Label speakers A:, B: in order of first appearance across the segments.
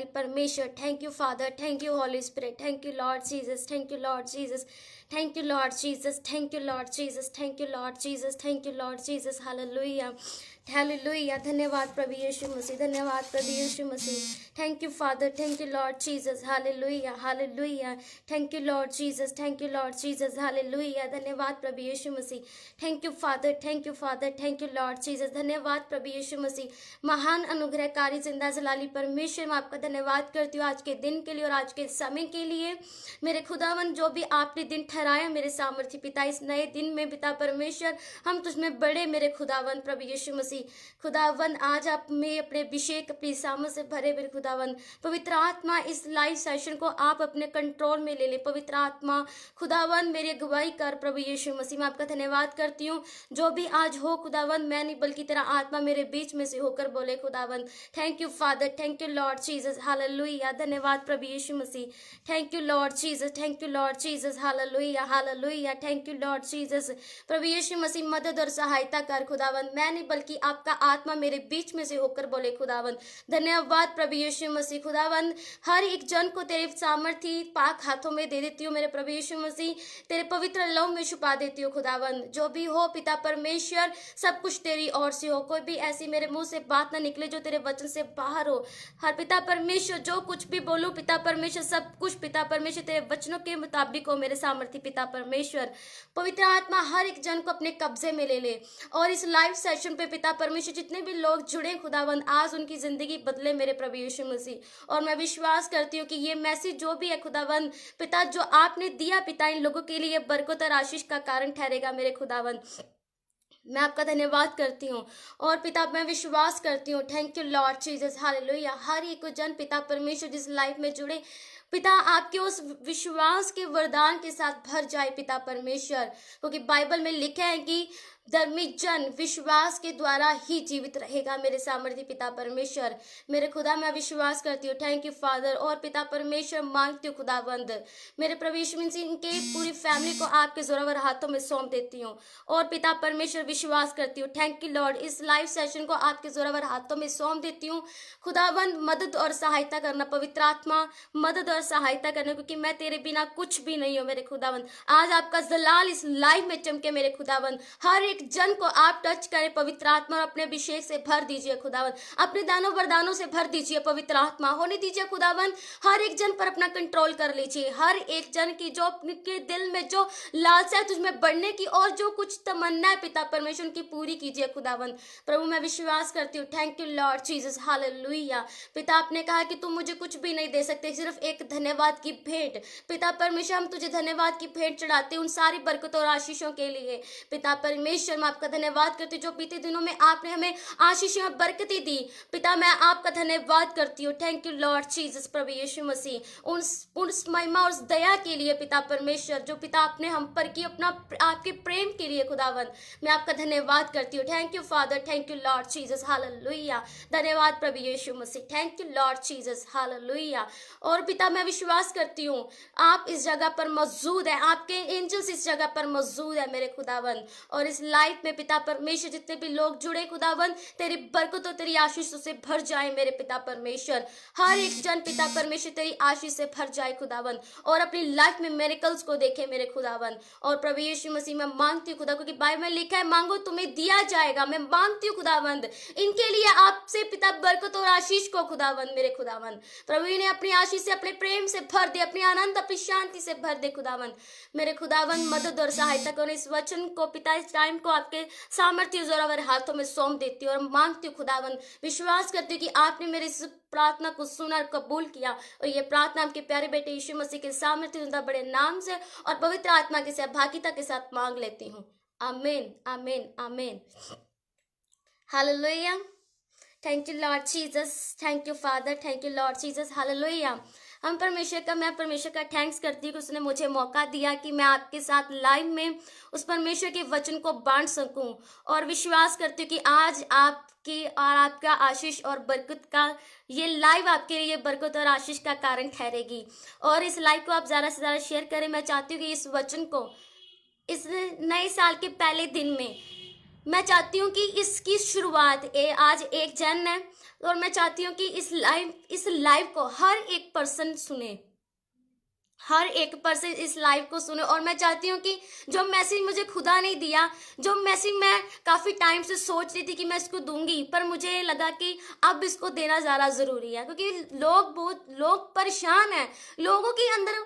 A: परमेश्वर। Thank you father, thank you Holy Spirit, thank you Lord Jesus, thank you Lord Jesus, thank you Lord Jesus, thank you Lord Jesus, thank you Lord Jesus, thank you Lord Jesus. Hallelujah, hallelujah. धन्यवाद प्रभु यीशु मसीह, धन्यवाद प्रभु यीशु मसीह। Thank you father, thank you Lord Jesus. Hallelujah, hallelujah. Thank you Lord Jesus, thank you Lord Jesus. Hallelujah, धन्यवाद प्रभु यीशु मसीह। Thank you father, thank you father, thank you Lord Jesus. धन्यवाद प्रभु यीशु मसीह। महान अनुग्रहकारी जिंदा जलाली परमेश्वर, मैं आपका धन्यवाद करती हूँ आज के दिन के लिए और आज के समय के लिए। मेरे खुदावन, जो भी आपने दिन ठहराया मेरे सामर्थ्य पिता, इस नए दिन में पिता परमेश्वर हम तुझमें बड़े मेरे खुदावन प्रभु यीशु मसीह। खुदावन, आज आप में अपने अभिषेक अपनी सामर्थ से भरे मेरे खुदावन। पवित्र आत्मा, इस लाइव सेशन को आप अपने कंट्रोल में ले ले। पवित्र आत्मा खुदावन मेरी अगुवाई कर प्रभु यीशु मसीह। मैं आपका धन्यवाद करती हूँ, जो भी आज हो खुदावन, मैं नहीं बल्कि तेरा आत्मा मेरे बीच में से होकर बोले खुदावन। Thank you father, thank you Lord Jesus. Hallelujah, धन्यवाद प्रभु यीशु मसीह। Thank you Lord Jesus, thank you Lord Jesus. Hallelujah, hallelujah. Thank you Lord Jesus. प्रभु यीशु मसीह, मदद और सहायता कर खुदावन, मैं नहीं बल्कि आपका आत्मा मेरे बीच में से होकर बोले खुदावन। धन्यवाद प्रभु यीशु मसीह। खुदावन, हर एक जन को तेरे सामर्थ्य पाक हाथों में दे देती हूँ मेरे प्रभु यीशु मसीह। तेरे पवित्र लहू में छुपा देती हूँ खुदावन। जो भी हो पिता परमेश्वर, सब कुछ तेरी ओर से हो। कोई भी ऐसी मेरे मुंह से बात ना निकले जो तेरे वचन से बाहर हो। हर पिता परमेश्वर, जो कुछ भी बोलूं पिता परमेश्वर, सब कुछ पिता परमेश्वर तेरे वचनों के मुताबिक हो मेरे सामर्थ्य पिता परमेश्वर। पवित्र आत्मा हर एक जन को अपने कब्जे में ले ले और इस लाइव सेशन पे पिता परमेश्वर जितने भी लोग जुड़े खुदावन, आज उनकी जिंदगी बदले मेरे प्रभु यीशु मसीह। और मैं विश्वास करती हूँ कि ये मैसेज जो भी है खुदावन पिता, जो आपने दिया पिता, इन लोगों के लिए बरकत और आशीष का कारण ठहरेगा मेरे खुदावन। मैं आपका धन्यवाद करती हूँ और पिता मैं विश्वास करती हूँ। Thank you Lord Jesus. Hallelujah. हर एक जन पिता परमेश्वर जिस लाइफ में जुड़े पिता, आपके उस विश्वास के वरदान के साथ भर जाए पिता परमेश्वर, क्योंकि बाइबल में लिखा है कि धर्मी जन विश्वास के द्वारा ही जीवित रहेगा मेरे सामर्थ्य पिता परमेश्वर। मेरे खुदा, मैं विश्वास करती हूँ। Thank you father. और पिता परमेश्वर मांगती हूँ खुदाबंद, मेरे प्रभु यीशु मसीह इनके पूरी फैमिली को आपके जोरावर हाथों में सौंप देती हूँ। और पिता परमेश्वर विश्वास करती हूँ। थैंक यू लॉर्ड, इस लाइव सेशन को आपके जोरावर हाथों में सौंप देती हूँ खुदाबंद। मदद और सहायता करना पवित्र आत्मा, मदद और सहायता करना, क्योंकि मैं तेरे बिना कुछ भी नहीं हूँ मेरे खुदाबंद। आज आपका जलाल इस लाइव में चमके मेरे खुदाबंद। हर एक जन को आप टच करें पवित्र आत्मा और अपने अभिषेक से भर दीजिए खुदावन। अपने दानों वरदानों से भर दीजिए पवित्र आत्मा। होने दीजिए खुदावन, हर एक जन पर अपना कंट्रोल कर लीजिए। हर एक जन की जो के दिल में जो लालसा है तुझमें बढ़ने की और जो कुछ तमन्ना है पिता परमेश्वर, उनकी पूरी कीजिए खुदावन। प्रभु मैं विश्वास करती हूँ। Thank you Lord Jesus. Hallelujah. पिता आपने कहा कि तुम मुझे कुछ भी नहीं दे सकते, सिर्फ एक धन्यवाद की भेंट। पिता परमेश्वर हम तुझे धन्यवाद की भेंट चढ़ाते हैं उन सारी बरकतों और आशीषों के लिए। पिता परमेश्वर मैं आपका धन्यवाद करती हूँ, जो बीते दिनों में आपने हमें आशीषें और बरकतें दी। पिता मैं आपका धन्यवाद करती हूँ। Thank you Lord Jesus. प्रभु यीशु मसीह उन महिमा और उस दया के लिए पिता परमेश्वर, जो पिता आपने हम पर की अपना आपके प्रेम के लिए खुदावन, मैं आपका धन्यवाद करती हूँ। Thank you father, thank you Lord Jesus. Hallelujah. धन्यवाद प्रभु यीशु मसीह। Thank you Lord Jesus. Hallelujah. और पिता मैं विश्वास करती हूँ आप इस जगह पर मौजूद है, आपके एंजल्स इस जगह पर मौजूद है मेरे खुदावन। और इस लाइफ में पिता परमेश्वर जितने भी लोग जुड़े खुदावन, तेरी बरकतों तेरी आशीषों से भर जाए मेरे पिता परमेश्वर। हर एक जन पिता परमेश्वर तेरी आशीष से भर जाए खुदावन और अपनी लाइफ में मिरेकल्स को देखे मेरे खुदावन। और प्रभु यीशु मसीह मैं मांगती हूँ खुदा, क्योंकि बाइबल में लिखा है मांगो तुम्हें दिया जाएगा। मैं मांगती हूँ खुदावंद इनके लिए आपसे पिता बरकत और आशीष को खुदावंद मेरे खुदावंद। प्रभु इन्हें अपनी आशीष से अपने प्रेम से भर दे, अपनी आनंद अपनी शांति से भर दे खुदावंद मेरे खुदावंद। मदद और सहायता करो। इस वचन को पिता इस टाइम को आपके सामर्थ्य जोरावर हाथों में सौंप देती हूँ और मांगती हूँ खुदावन। विश्वास करती हूँ कि आपने मेरी इस प्रार्थना को सुना और कबूल किया। और ये प्रार्थना आपके प्यारे बेटे यीशु मसीह के सामर्थ्य बड़े नाम से और पवित्र आत्मा की सहभागिता के साथ मांग लेती हूँ। आमीन, आमीन, आमीन। Hallelujah. Thank you Lord Jesus. Thank you father. Thank you Lord Jesus. Hallelujah. मैं परमेश्वर का थैंक्स करती हूँ कि उसने मुझे मौका दिया कि मैं आपके साथ लाइव में उस परमेश्वर के वचन को बांट सकूं। और विश्वास करती हूँ कि आज आपकी और आपका आशीष और बरकत का ये लाइव आपके लिए बरकत और आशीष का कारण ठहरेगी। और इस लाइव को आप ज़्यादा से ज़्यादा शेयर करें। मैं चाहती हूँ कि इस वचन को इस नए साल के पहले दिन में मैं चाहती हूँ कि इसकी शुरुआत आज 1 जन है, और मैं चाहती हूँ कि इस लाइव को हर एक पर्सन सुने, हर एक पर्सन इस लाइव को सुने। और मैं चाहती हूँ कि जो मैसेज मुझे खुदा ने दिया, जो मैसेज मैं काफ़ी टाइम से सोच रही थी कि मैं इसको दूंगी, पर मुझे लगा कि अब इसको देना ज़्यादा ज़रूरी है, क्योंकि लोग परेशान हैं। लोगों के अंदर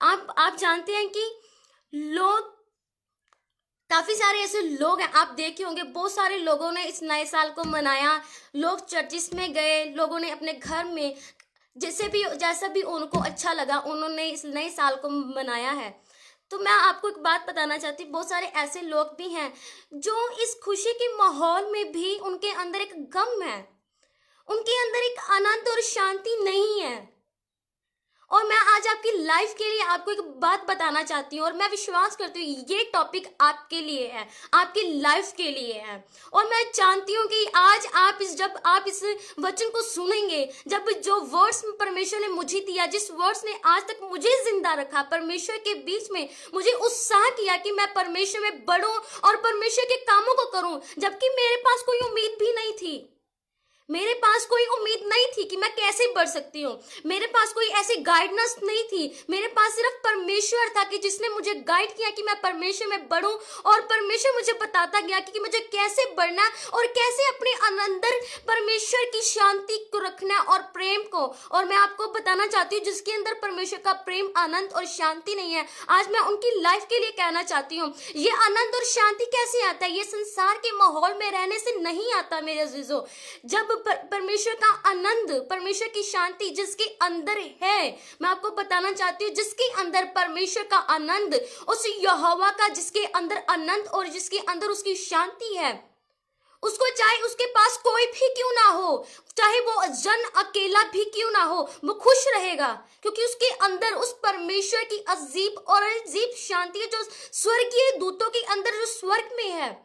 A: आप जानते हैं कि लोग, काफ़ी सारे ऐसे लोग हैं, आप देखे होंगे बहुत सारे लोगों ने इस नए साल को मनाया। लोग चर्चिस में गए, लोगों ने अपने घर में जैसा भी उनको अच्छा लगा उन्होंने इस नए साल को मनाया है। तो मैं आपको एक बात बताना चाहती हूँ, बहुत सारे ऐसे लोग भी हैं जो इस खुशी के माहौल में भी उनके अंदर एक गम है, उनके अंदर एक आनंद और शांति नहीं है। और मैं आज आपकी लाइफ के लिए आपको एक बात बताना चाहती हूँ, और मैं विश्वास करती हूँ ये टॉपिक आपके लिए है, आपकी लाइफ के लिए है। और मैं जानती हूँ कि आज जब आप इस वचन को सुनेंगे, जब जो वर्ड्स परमेश्वर ने मुझे दिया, जिस वर्ड्स ने आज तक मुझे जिंदा रखा, परमेश्वर के बीच में मुझे उत्साह किया कि मैं परमेश्वर में बढ़ूं और परमेश्वर के कामों को करूं, जबकि मेरे पास कोई उम्मीद भी नहीं थी। मेरे पास कोई उम्मीद नहीं थी कि मैं कैसे बढ़ सकती हूँ, मेरे पास कोई ऐसी गाइडेंस नहीं थी। मेरे पास सिर्फ परमेश्वर था कि जिसने मुझे गाइड किया कि मैं परमेश्वर में बढ़ूं, और परमेश्वर मुझे बताता गया कि मुझे कैसे बढ़ना और कैसे अपने अंदर परमेश्वर की शांति को रखना और प्रेम को। और मैं आपको बताना चाहती हूँ, जिसके अंदर परमेश्वर का प्रेम, आनंद और शांति नहीं है, आज मैं उनकी लाइफ के लिए कहना चाहती हूँ, ये आनंद और शांति कैसे आता है? ये संसार के माहौल में रहने से नहीं आता मेरे अजीजों। जब परमेश्वर का आनंद, परमेश्वर की शांति जिसके अंदर है, मैं आपको बताना चाहती हूँ, जिसके अंदर परमेश्वर का आनंद, उस यहोवा का जिसके अंदर आनंद और जिसके अंदर उसकी शांति है, उसको चाहे उसके पास कोई भी क्यों ना हो, चाहे वो जन अकेला भी क्यों ना हो, वो खुश रहेगा, क्योंकि उसके अंदर उस परमेश्वर की अजीब और अजीब शांति है, जो स्वर्गीय दूतों के अंदर, जो स्वर्ग में है।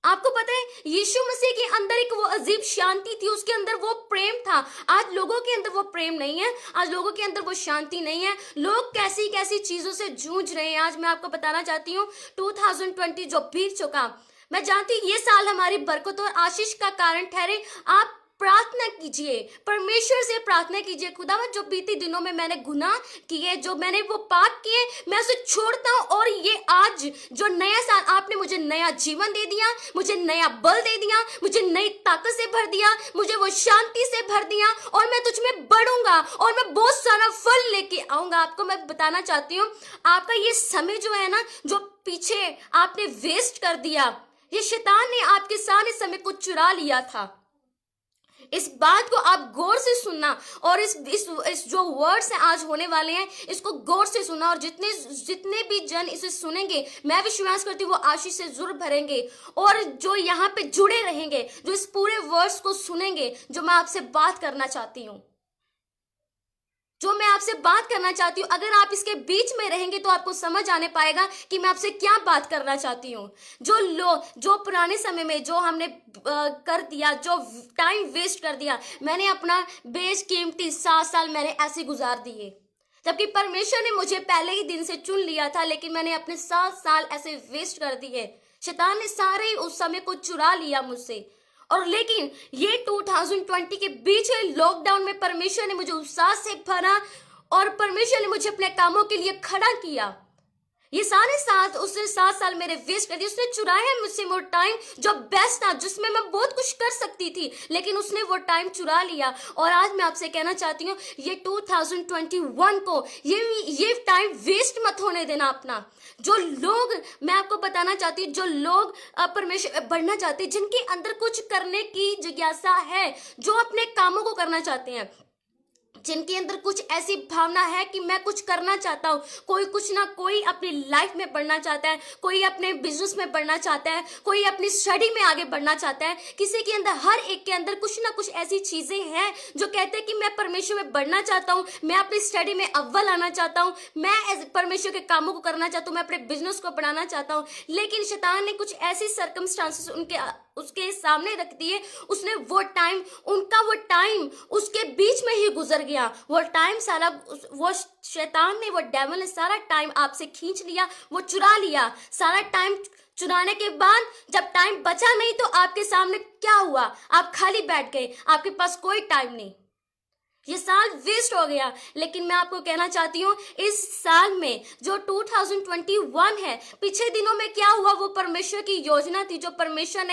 A: आपको पता है, यीशु मसीह के अंदर एक वो अजीब शांति थी, उसके अंदर वो प्रेम था। आज लोगों के अंदर वो प्रेम नहीं है, आज लोगों के अंदर वो शांति नहीं है। लोग कैसी कैसी चीजों से जूझ रहे हैं। आज मैं आपको बताना चाहती हूँ, 2020 जो बीत चुका, मैं जानती हूँ ये साल हमारी बरकत और आशीष का कारण ठहरे। आप प्रार्थना कीजिए, परमेश्वर से प्रार्थना कीजिए, खुदावन जो बीते दिनों में मैंने गुनाह किए, जो मैंने वो पाप किए, मैं उसे छोड़ता हूँ। और ये आज जो नया साल आपने मुझे नया जीवन दे दिया, मुझे नया बल दे दिया, मुझे नई ताकत से भर दिया, मुझे वो शांति से भर दिया, और मैं तुझ में बढ़ूंगा और मैं बहुत सारा फल लेके आऊंगा। आपको मैं बताना चाहती हूँ, आपका ये समय जो है ना, जो पीछे आपने वेस्ट कर दिया, ये शैतान ने आपके सारे समय को चुरा लिया था। इस बात को आप गौर से सुनना, और इस जो वर्ड्स हैं आज होने वाले हैं, इसको गौर से सुनना, और जितने भी जन इसे सुनेंगे, मैं विश्वास करती हूँ वो आशीष से जरूर भरेंगे। और जो यहाँ पे जुड़े रहेंगे, जो इस पूरे वर्ड्स को सुनेंगे, जो मैं आपसे बात करना चाहती हूँ, जो मैं आपसे बात करना चाहती हूँ, अगर आप इसके बीच में रहेंगे तो आपको समझ आने पाएगा कि मैं आपसे क्या बात करना चाहती हूँ। जो पुराने समय में जो हमने कर दिया, जो टाइम वेस्ट कर दिया, मैंने अपना बेशकीमती 7 साल मैंने ऐसे गुजार दिए, जबकि परमेश्वर ने मुझे पहले ही दिन से चुन लिया था, लेकिन मैंने अपने 7 साल ऐसे वेस्ट कर दिए। शैतान ने सारे उस समय को चुरा लिया मुझसे। और लेकिन ये 2020 के बीच लॉकडाउन में परमेश्वर ने मुझे उत्साह से भरा, और परमेश्वर ने मुझे अपने कामों के लिए खड़ा किया। ये उसने 7 साल मेरे वेस्ट कर दिए। उसने चुराया मुझसे वो टाइम जो बेस्ट था, जिसमें मैं बहुत कुछ कर सकती थी, लेकिन उसने वो टाइम चुरा लिया। और आज मैं आपसे कहना चाहती हूँ, ये 2021 को ये टाइम वेस्ट मत होने देना अपना। जो लोग, मैं आपको बताना चाहती हूँ, जो लोग परमेश्वर बढ़ना चाहते हैं, जिनके अंदर कुछ करने की जिज्ञासा है, जो अपने कामों को करना चाहते हैं, जिनके अंदर कुछ ऐसी भावना है कि मैं कुछ करना चाहता हूँ, कोई कुछ ना कोई अपनी लाइफ में बढ़ना चाहता है, कोई अपने बिजनेस में बढ़ना चाहता है, कोई अपनी स्टडी में आगे बढ़ना चाहता है। किसी के अंदर, हर एक के अंदर कुछ ना कुछ ऐसी चीजें हैं जो कहते हैं कि मैं परमेश्वर में बढ़ना चाहता हूँ, मैं अपनी स्टडी में अव्वल आना चाहता हूँ, मैं परमेश्वर के कामों को करना चाहता हूँ, मैं अपने बिजनेस को बढ़ाना चाहता हूँ। लेकिन शैतान ने कुछ ऐसी सर्कमस्टांसेस उसके सामने रख दिए, उसने वो टाइम, उनका वो टाइम उसके बीच में ही गुजर गया। वो टाइम सारा वो शैतान ने, वो डेविल ने सारा टाइम आपसे खींच लिया, वो चुरा लिया। सारा टाइम चुराने के बाद जब टाइम बचा नहीं तो आपके सामने क्या हुआ? आप खाली बैठ गए, आपके पास कोई टाइम नहीं, ये साल वेस्ट हो गया। लेकिन मैं आपको कहना चाहती हूँ, इस साल में जो 2021 है, पिछले दिनों में क्या हुआ? वो परमेश्वर की योजना थी जो परमेश्वर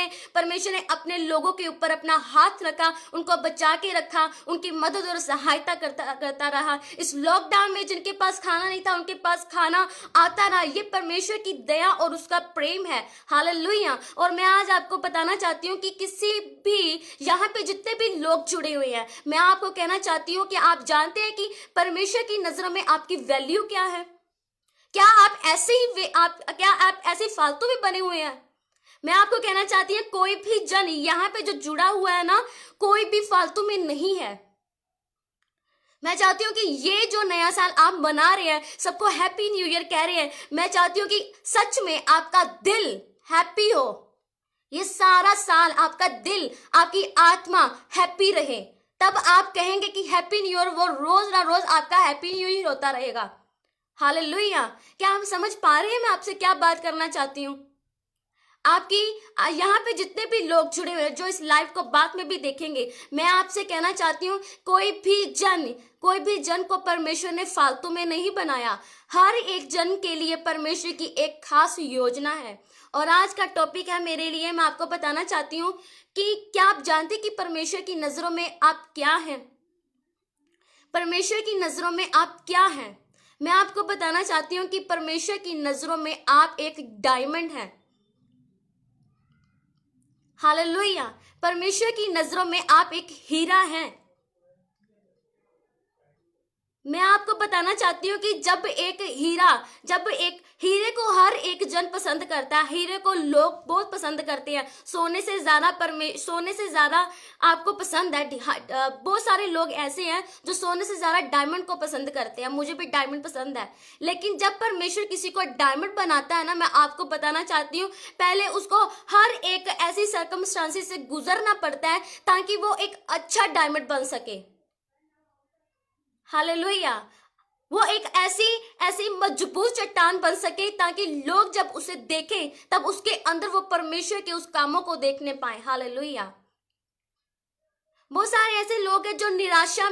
A: ने अपने लोगों के ऊपर अपना हाथ रखा, उनको बचा के रखा, उनकी मदद और सहायता करता रहा। इस लॉकडाउन में जिनके पास खाना नहीं था, उनके पास खाना आता रहा। ये परमेश्वर की दया और उसका प्रेम है। हालेलुया। और मैं आज आपको बताना चाहती हूँ कि किसी भी यहाँ पे जितने भी लोग जुड़े हुए हैं, मैं आपको कहना चाहती हूँ कि आप जानते हैं कि परमेश्वर की नजरों में आपकी वैल्यू क्या है? क्या आप ऐसे फालतू में बने हुए हैं? मैं आपको कहना चाहती हूँ, कोई भी जन यहाँ पे जो जुड़ा हुआ है ना, कोई भी फालतू में नहीं है। मैं चाहती हूँ कि ये जो नया साल आप मना रहे हैं, सबको हैप्पी न्यू ईयर कह रहे हैं, मैं चाहती हूँ कि सच में आपका दिल हैप्पी हो। ये सारा साल आपका दिल, आपकी आत्मा हैप्पी रहे, तब आप कहेंगे कि हैप्पी न्यू ईयर। वो रोज ना रोज आपका हैप्पी न्यू ईयर होता रहेगा। हालेलुया। क्या हम समझ पा रहे हैं मैं आपसे क्या बात करना चाहती हूँ? आपकी यहाँ पे जितने भी लोग जुड़े हुए हैं जो इस लाइव को बाद में भी देखेंगे, मैं आपसे कहना चाहती हूँ, कोई भी जन को परमेश्वर ने फालतू में नहीं बनाया। हर एक जन के लिए परमेश्वर की एक खास योजना है। और आज का टॉपिक है मेरे लिए, मैं आपको बताना चाहती हूँ कि क्या आप जानते कि परमेश्वर की नजरों में आप क्या हैं? परमेश्वर की नजरों में आप क्या हैं? मैं आपको बताना चाहती हूँ कि परमेश्वर की नजरों में आप एक डायमंड हैं। हालेलुया। परमेश्वर की नजरों में आप एक हीरा हैं। मैं आपको बताना चाहती हूँ कि जब एक हीरे को हर एक जन पसंद करता है, हीरे को लोग बहुत पसंद करते हैं, सोने से ज्यादा आपको पसंद है। बहुत सारे लोग ऐसे हैं जो सोने से ज्यादा डायमंड को पसंद करते हैं। मुझे भी डायमंड पसंद है। लेकिन जब परमेश्वर किसी को डायमंड बनाता है ना, मैं आपको बताना चाहती हूँ, पहले उसको हर एक ऐसी सर्कमस्टांसेस से गुजरना पड़ता है ताकि वो एक अच्छा डायमंड बन सके। हालेलुया। वो एक ऐसी मजबूत चट्टान बन सके ताकि लोग जब उसे देखें तब उसके अंदर वो परमेश्वर के उस कामों को देखने पाए। हालेलुया। बहुत सारे ऐसे लोग हैं जो निराशा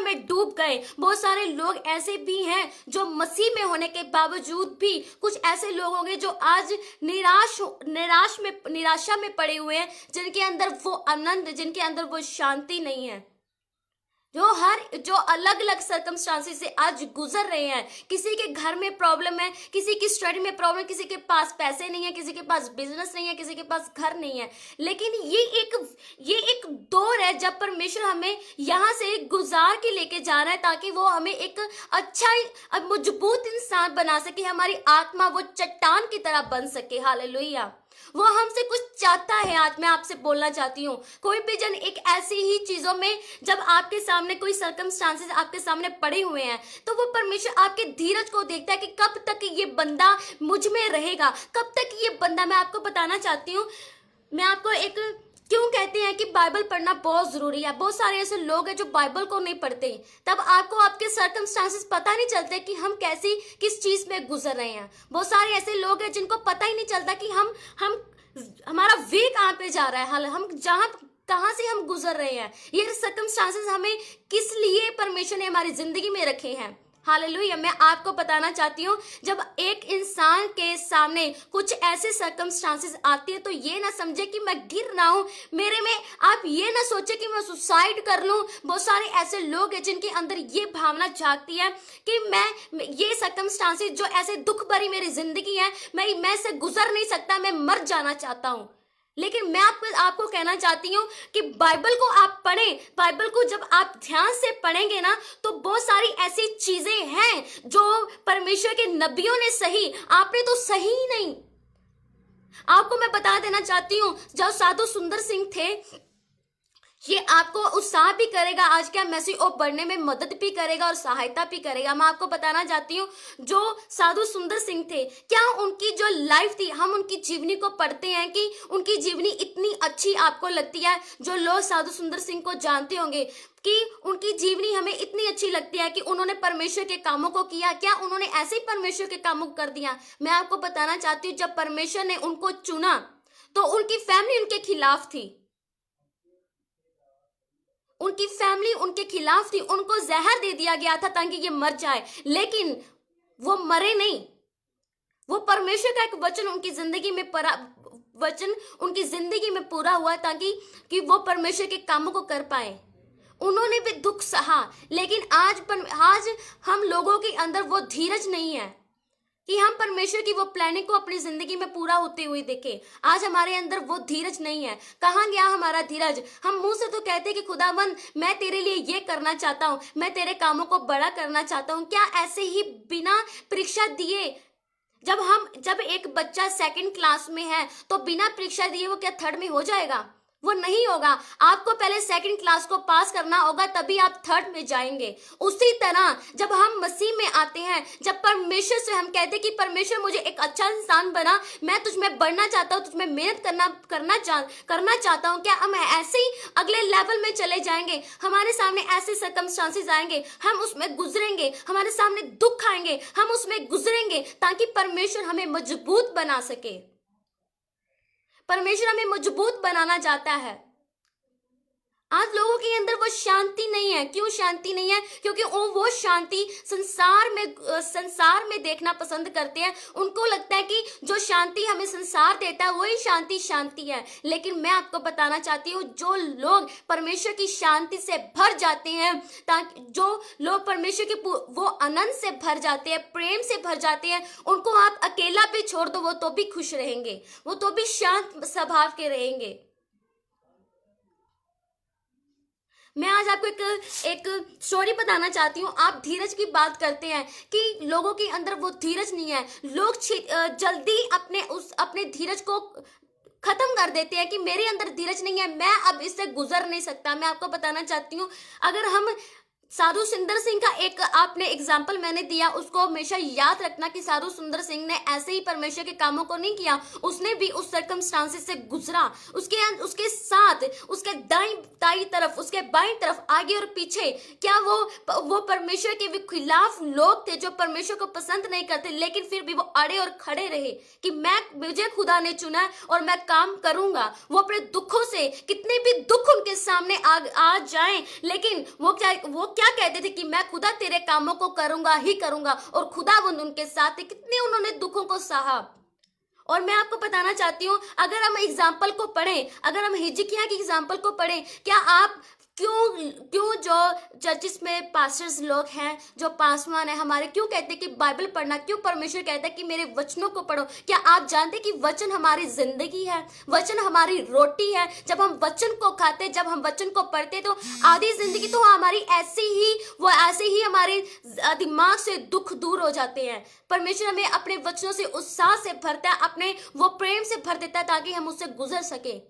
A: में डूब गए। बहुत सारे लोग ऐसे भी हैं जो मसीह में होने के बावजूद भी, कुछ ऐसे लोग होंगे जो आज निराशा में पड़े हुए हैं, जिनके अंदर वो आनंद, जिनके अंदर वो शांति नहीं है, जो अलग अलग सर्कमस्टांसेस से आज गुजर रहे हैं। किसी के घर में प्रॉब्लम है, किसी की स्टडी में प्रॉब्लम, किसी के पास पैसे नहीं है, किसी के पास बिजनेस नहीं है, किसी के पास घर नहीं है। लेकिन ये एक दौर है जब परमेश्वर हमें यहाँ से गुजार के लेके जा रहा है ताकि वो हमें एक अच्छा मजबूत इंसान बना सके, हमारी आत्मा वो चट्टान की तरह बन सके। हालेलुया। वो हमसे कुछ चाहता है। आज मैं आपसे बोलना चाहती हूँ, कोई भी जन एक ऐसी ही चीजों में, जब आपके सामने कोई सर्कमस्टांसेस आपके सामने पड़े हुए हैं, तो वो परमेश्वर आपके धीरज को देखता है कि कब तक ये बंदा मुझ में रहेगा, कब तक ये बंदा। मैं आपको बताना चाहती हूँ, मैं आपको एक क्यों कहते हैं कि बाइबल पढ़ना बहुत जरूरी है। बहुत सारे ऐसे लोग हैं जो बाइबल को नहीं पढ़ते, तब आपको आपके सर्कमस्टांसेस पता नहीं चलते कि हम किस चीज में गुजर रहे हैं। बहुत सारे ऐसे लोग हैं जिनको पता ही नहीं चलता कि हमारा वे कहाँ पे जा रहा है, हम कहाँ से हम गुजर रहे हैं। ये सर्कमस्टांसेस हमें किस लिए परमेश्वर ने हमारी जिंदगी में रखे हैं। हालेलुया। मैं आपको बताना चाहती हूँ, जब एक इंसान के सामने कुछ ऐसे सर्कमस्टांसेस आती है तो ये ना समझे कि मैं गिर रहा हूँ मेरे में, आप ये ना सोचे कि मैं सुसाइड कर लूँ। बहुत सारे ऐसे लोग हैं जिनके अंदर ये भावना जागती है कि मैं ये सर्कमस्टांसेस जो ऐसे दुख भरी मेरी जिंदगी है, मैं इससे गुजर नहीं सकता, मैं मर जाना चाहता हूँ। लेकिन मैं आपको कहना चाहती हूँ कि बाइबल को आप पढ़ें। बाइबल को जब आप ध्यान से पढ़ेंगे ना, तो बहुत सारी ऐसी चीजें हैं जो परमेश्वर के नबियों ने सही, आपने तो सही ही नहीं। आपको मैं बता देना चाहती हूँ, जब साधु सुंदर सिंह थे, ये आपको उत्साह भी करेगा, आज क्या मैसेज और बढ़ने में मदद भी करेगा और सहायता भी करेगा। मैं आपको बताना चाहती हूँ, जो साधु सुंदर सिंह थे, क्या उनकी जो लाइफ थी, हम उनकी जीवनी को पढ़ते हैं कि उनकी जीवनी इतनी अच्छी आपको लगती है? जो लोग साधु सुंदर सिंह को जानते होंगे कि उनकी जीवनी हमें इतनी अच्छी लगती है कि उन्होंने परमेश्वर के कामों को किया, क्या उन्होंने ऐसे ही परमेश्वर के कामों को कर दिया? मैं आपको बताना चाहती हूँ, जब परमेश्वर ने उनको चुना तो उनकी फैमिली उनके खिलाफ थी, उनकी फैमिली उनके खिलाफ थी, उनको जहर दे दिया गया था ताकि ये मर जाए, लेकिन वो मरे नहीं। वो परमेश्वर का एक वचन उनकी जिंदगी में वचन उनकी जिंदगी में पूरा हुआ ताकि कि वो परमेश्वर के कामों को कर पाए। उन्होंने भी दुख सहा, लेकिन आज हम लोगों के अंदर वो धीरज नहीं है कि हम परमेश्वर की वो प्लानिंग को अपनी जिंदगी में पूरा होते हुए देखें। आज हमारे अंदर वो धीरज नहीं है। कहाँ गया हमारा धीरज? हम मुंह से तो कहते हैं कि खुदावन मैं तेरे लिए ये करना चाहता हूँ, मैं तेरे कामों को बड़ा करना चाहता हूँ। क्या ऐसे ही बिना परीक्षा दिए, जब एक बच्चा सेकंड क्लास में है तो बिना परीक्षा दिए वो क्या थर्ड में हो जाएगा? वो नहीं होगा। आपको पहले सेकंड क्लास को पास करना होगा, तभी आप थर्ड में जाएंगे। उसी तरह जब हम मसीह में आते हैं, जब परमेश्वर से हम कहते हैं कि परमेश्वर मुझे एक अच्छा इंसान बना, मैं तुझ में बढ़ना चाहता हूँ, तुझ में मेहनत करना चाहता हूँ, क्या हम ऐसे ही अगले लेवल में चले जाएंगे? हमारे सामने ऐसे सर्कमस्टांसेस आएंगे, हम उसमें गुजरेंगे, हमारे सामने दुख आएंगे, हम उसमें गुजरेंगे ताकि परमेश्वर हमें मजबूत बना सके। परमेश्वर हमें मजबूत बनाना चाहता है। आज लोगों के अंदर वो शांति नहीं है। क्यों शांति नहीं है? क्योंकि वो शांति संसार में देखना पसंद करते हैं। उनको लगता है कि जो शांति हमें संसार देता है वही शांति है। लेकिन मैं आपको बताना चाहती हूँ, जो लोग परमेश्वर की शांति से भर जाते हैं, ताकि जो लोग परमेश्वर के वो आनंद से भर जाते हैं, प्रेम से भर जाते हैं, उनको आप अकेला भी छोड़ दो, वो तो भी खुश रहेंगे, वो तो भी शांत स्वभाव के रहेंगे। मैं आज आपको एक स्टोरी बताना चाहती हूँ। आप धीरज की बात करते हैं कि लोगों के अंदर वो धीरज नहीं है। लोग जल्दी अपने धीरज को खत्म कर देते हैं कि मेरे अंदर धीरज नहीं है, मैं अब इससे गुजर नहीं सकता। मैं आपको बताना चाहती हूँ, अगर हम साधु सुंदर सिंह का एक आपने एग्जाम्पल मैंने दिया, उसको हमेशा याद रखना कि साधु सुंदर सिंह ने ऐसे ही परमेश्वर के कामों को नहीं किया, उसने भी उस सर्कमस्टांसेस से गुजरा। उसके साथ उसके दाई तरफ, उसके बाईं तरफ, आगे और पीछे, क्या वो परमेश्वर के भी खिलाफ लोग थे जो परमेश्वर को पसंद नहीं करते, लेकिन फिर भी वो अड़े और खड़े रहे कि मुझे खुदा ने चुना है और मैं काम करूंगा। वो अपने दुखों से, कितने भी दुख उनके सामने आ जाएं, लेकिन वो क्या कहते थे कि मैं खुदा तेरे कामों को करूंगा ही करूंगा, और खुदावंद उनके साथ थे। कितने उन्होंने दुखों को सहा। और मैं आपको बताना चाहती हूँ, अगर हम एग्जाम्पल को पढ़ें, अगर हम हिजकिय्याह की एग्जाम्पल को पढ़ें, क्या आप क्यों जो चर्चिस में पास्टर्स लोग हैं, जो पासवान है हमारे, क्यों कहते हैं कि बाइबल पढ़ना? क्यों परमेश्वर कहता है कि मेरे वचनों को पढ़ो? क्या आप जानते हैं कि वचन हमारी जिंदगी है, वचन हमारी रोटी है? जब हम वचन को खाते, जब हम वचन को पढ़ते, तो आधी जिंदगी तो हमारी ऐसे ही हमारे दिमाग से दुख दूर हो जाते हैं। परमेश्वर हमें अपने वचनों से उत्साह से भरता है, अपने वो प्रेम से भर देता है ताकि हम उससे गुजर सके।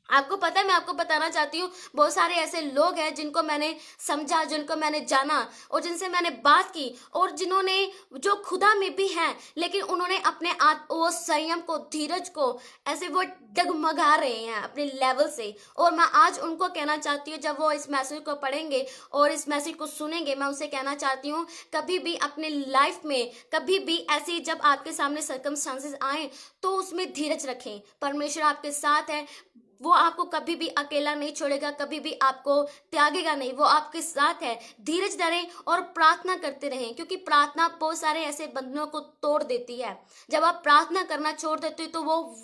A: आपको पता है, मैं आपको बताना चाहती हूँ, बहुत सारे ऐसे लोग हैं जिनको मैंने समझा, जिनको मैंने जाना और जिनसे मैंने बात की, और जिन्होंने जो खुदा में भी हैं, लेकिन उन्होंने अपने वो संयम को, धीरज को, ऐसे वो डगमगा रहे हैं अपने लेवल से। और मैं आज उनको कहना चाहती हूँ, जब वो इस मैसेज को पढ़ेंगे और इस मैसेज को सुनेंगे, मैं उनसे कहना चाहती हूँ, कभी भी अपने लाइफ में, कभी भी ऐसी जब आपके सामने सर्कमस्टांसेस आए तो उसमें धीरज रखें। परमेश्वर आपके साथ है, वो आपको कभी भी अकेला नहीं छोड़ेगा, कभी भी आपको त्यागेगा नहीं, वो आपके साथ है। धीरज धरें और प्रार्थना करते रहें, क्योंकि प्रार्थना बहुत सारे ऐसे बंधनों को तोड़ देती है। जब आप प्रार्थना करना छोड़ देते हो तो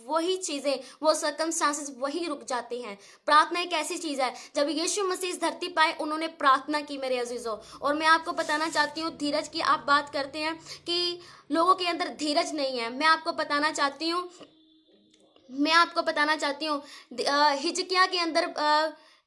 A: वही चीजें, वो सर्कमस्टांसेस वही रुक जाते हैं। प्रार्थना एक ऐसी चीज है, जब यीशु मसीह इस धरती पाए, उन्होंने प्रार्थना की मेरे अजीजों। और मैं आपको बताना चाहती हूँ, धीरज की आप बात करते हैं कि लोगों के अंदर धीरज नहीं है। मैं आपको बताना चाहती हूँ हिजकिय्याह के अंदर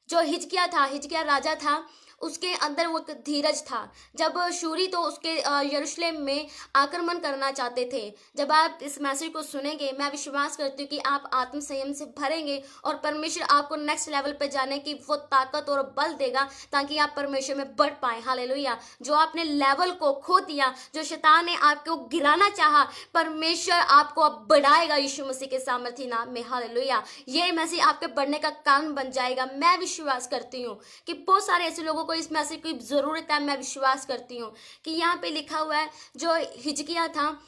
A: जो हिजकिय्याह राजा था, उसके अंदर वो एक धीरज था। जब शूरी तो उसके यरूशलेम में आक्रमण करना चाहते थे। जब आप इस मैसेज को सुनेंगे, मैं विश्वास करती हूँ कि आप आत्म संयम से भरेंगे और परमेश्वर आपको नेक्स्ट लेवल पे जाने की वो ताकत और बल देगा, ताकि आप परमेश्वर में बढ़ पाए। हालेलुया। जो आपने लेवल को खो दिया, जो शैतान ने आपको गिराना चाहा, परमेश्वर आपको अब बढ़ाएगा यीशु मसीह के सामर्थ्य नाम में। हालेलुया। ये मैसेज आपके बढ़ने का कारण बन जाएगा। मैं विश्वास करती हूँ कि बहुत सारे ऐसे लोगों को इस मैसेज की जरूरत है। मैं विश्वास करती हूँ कि यहाँ पे लिखा हुआ है, जो हिजकिय्याह था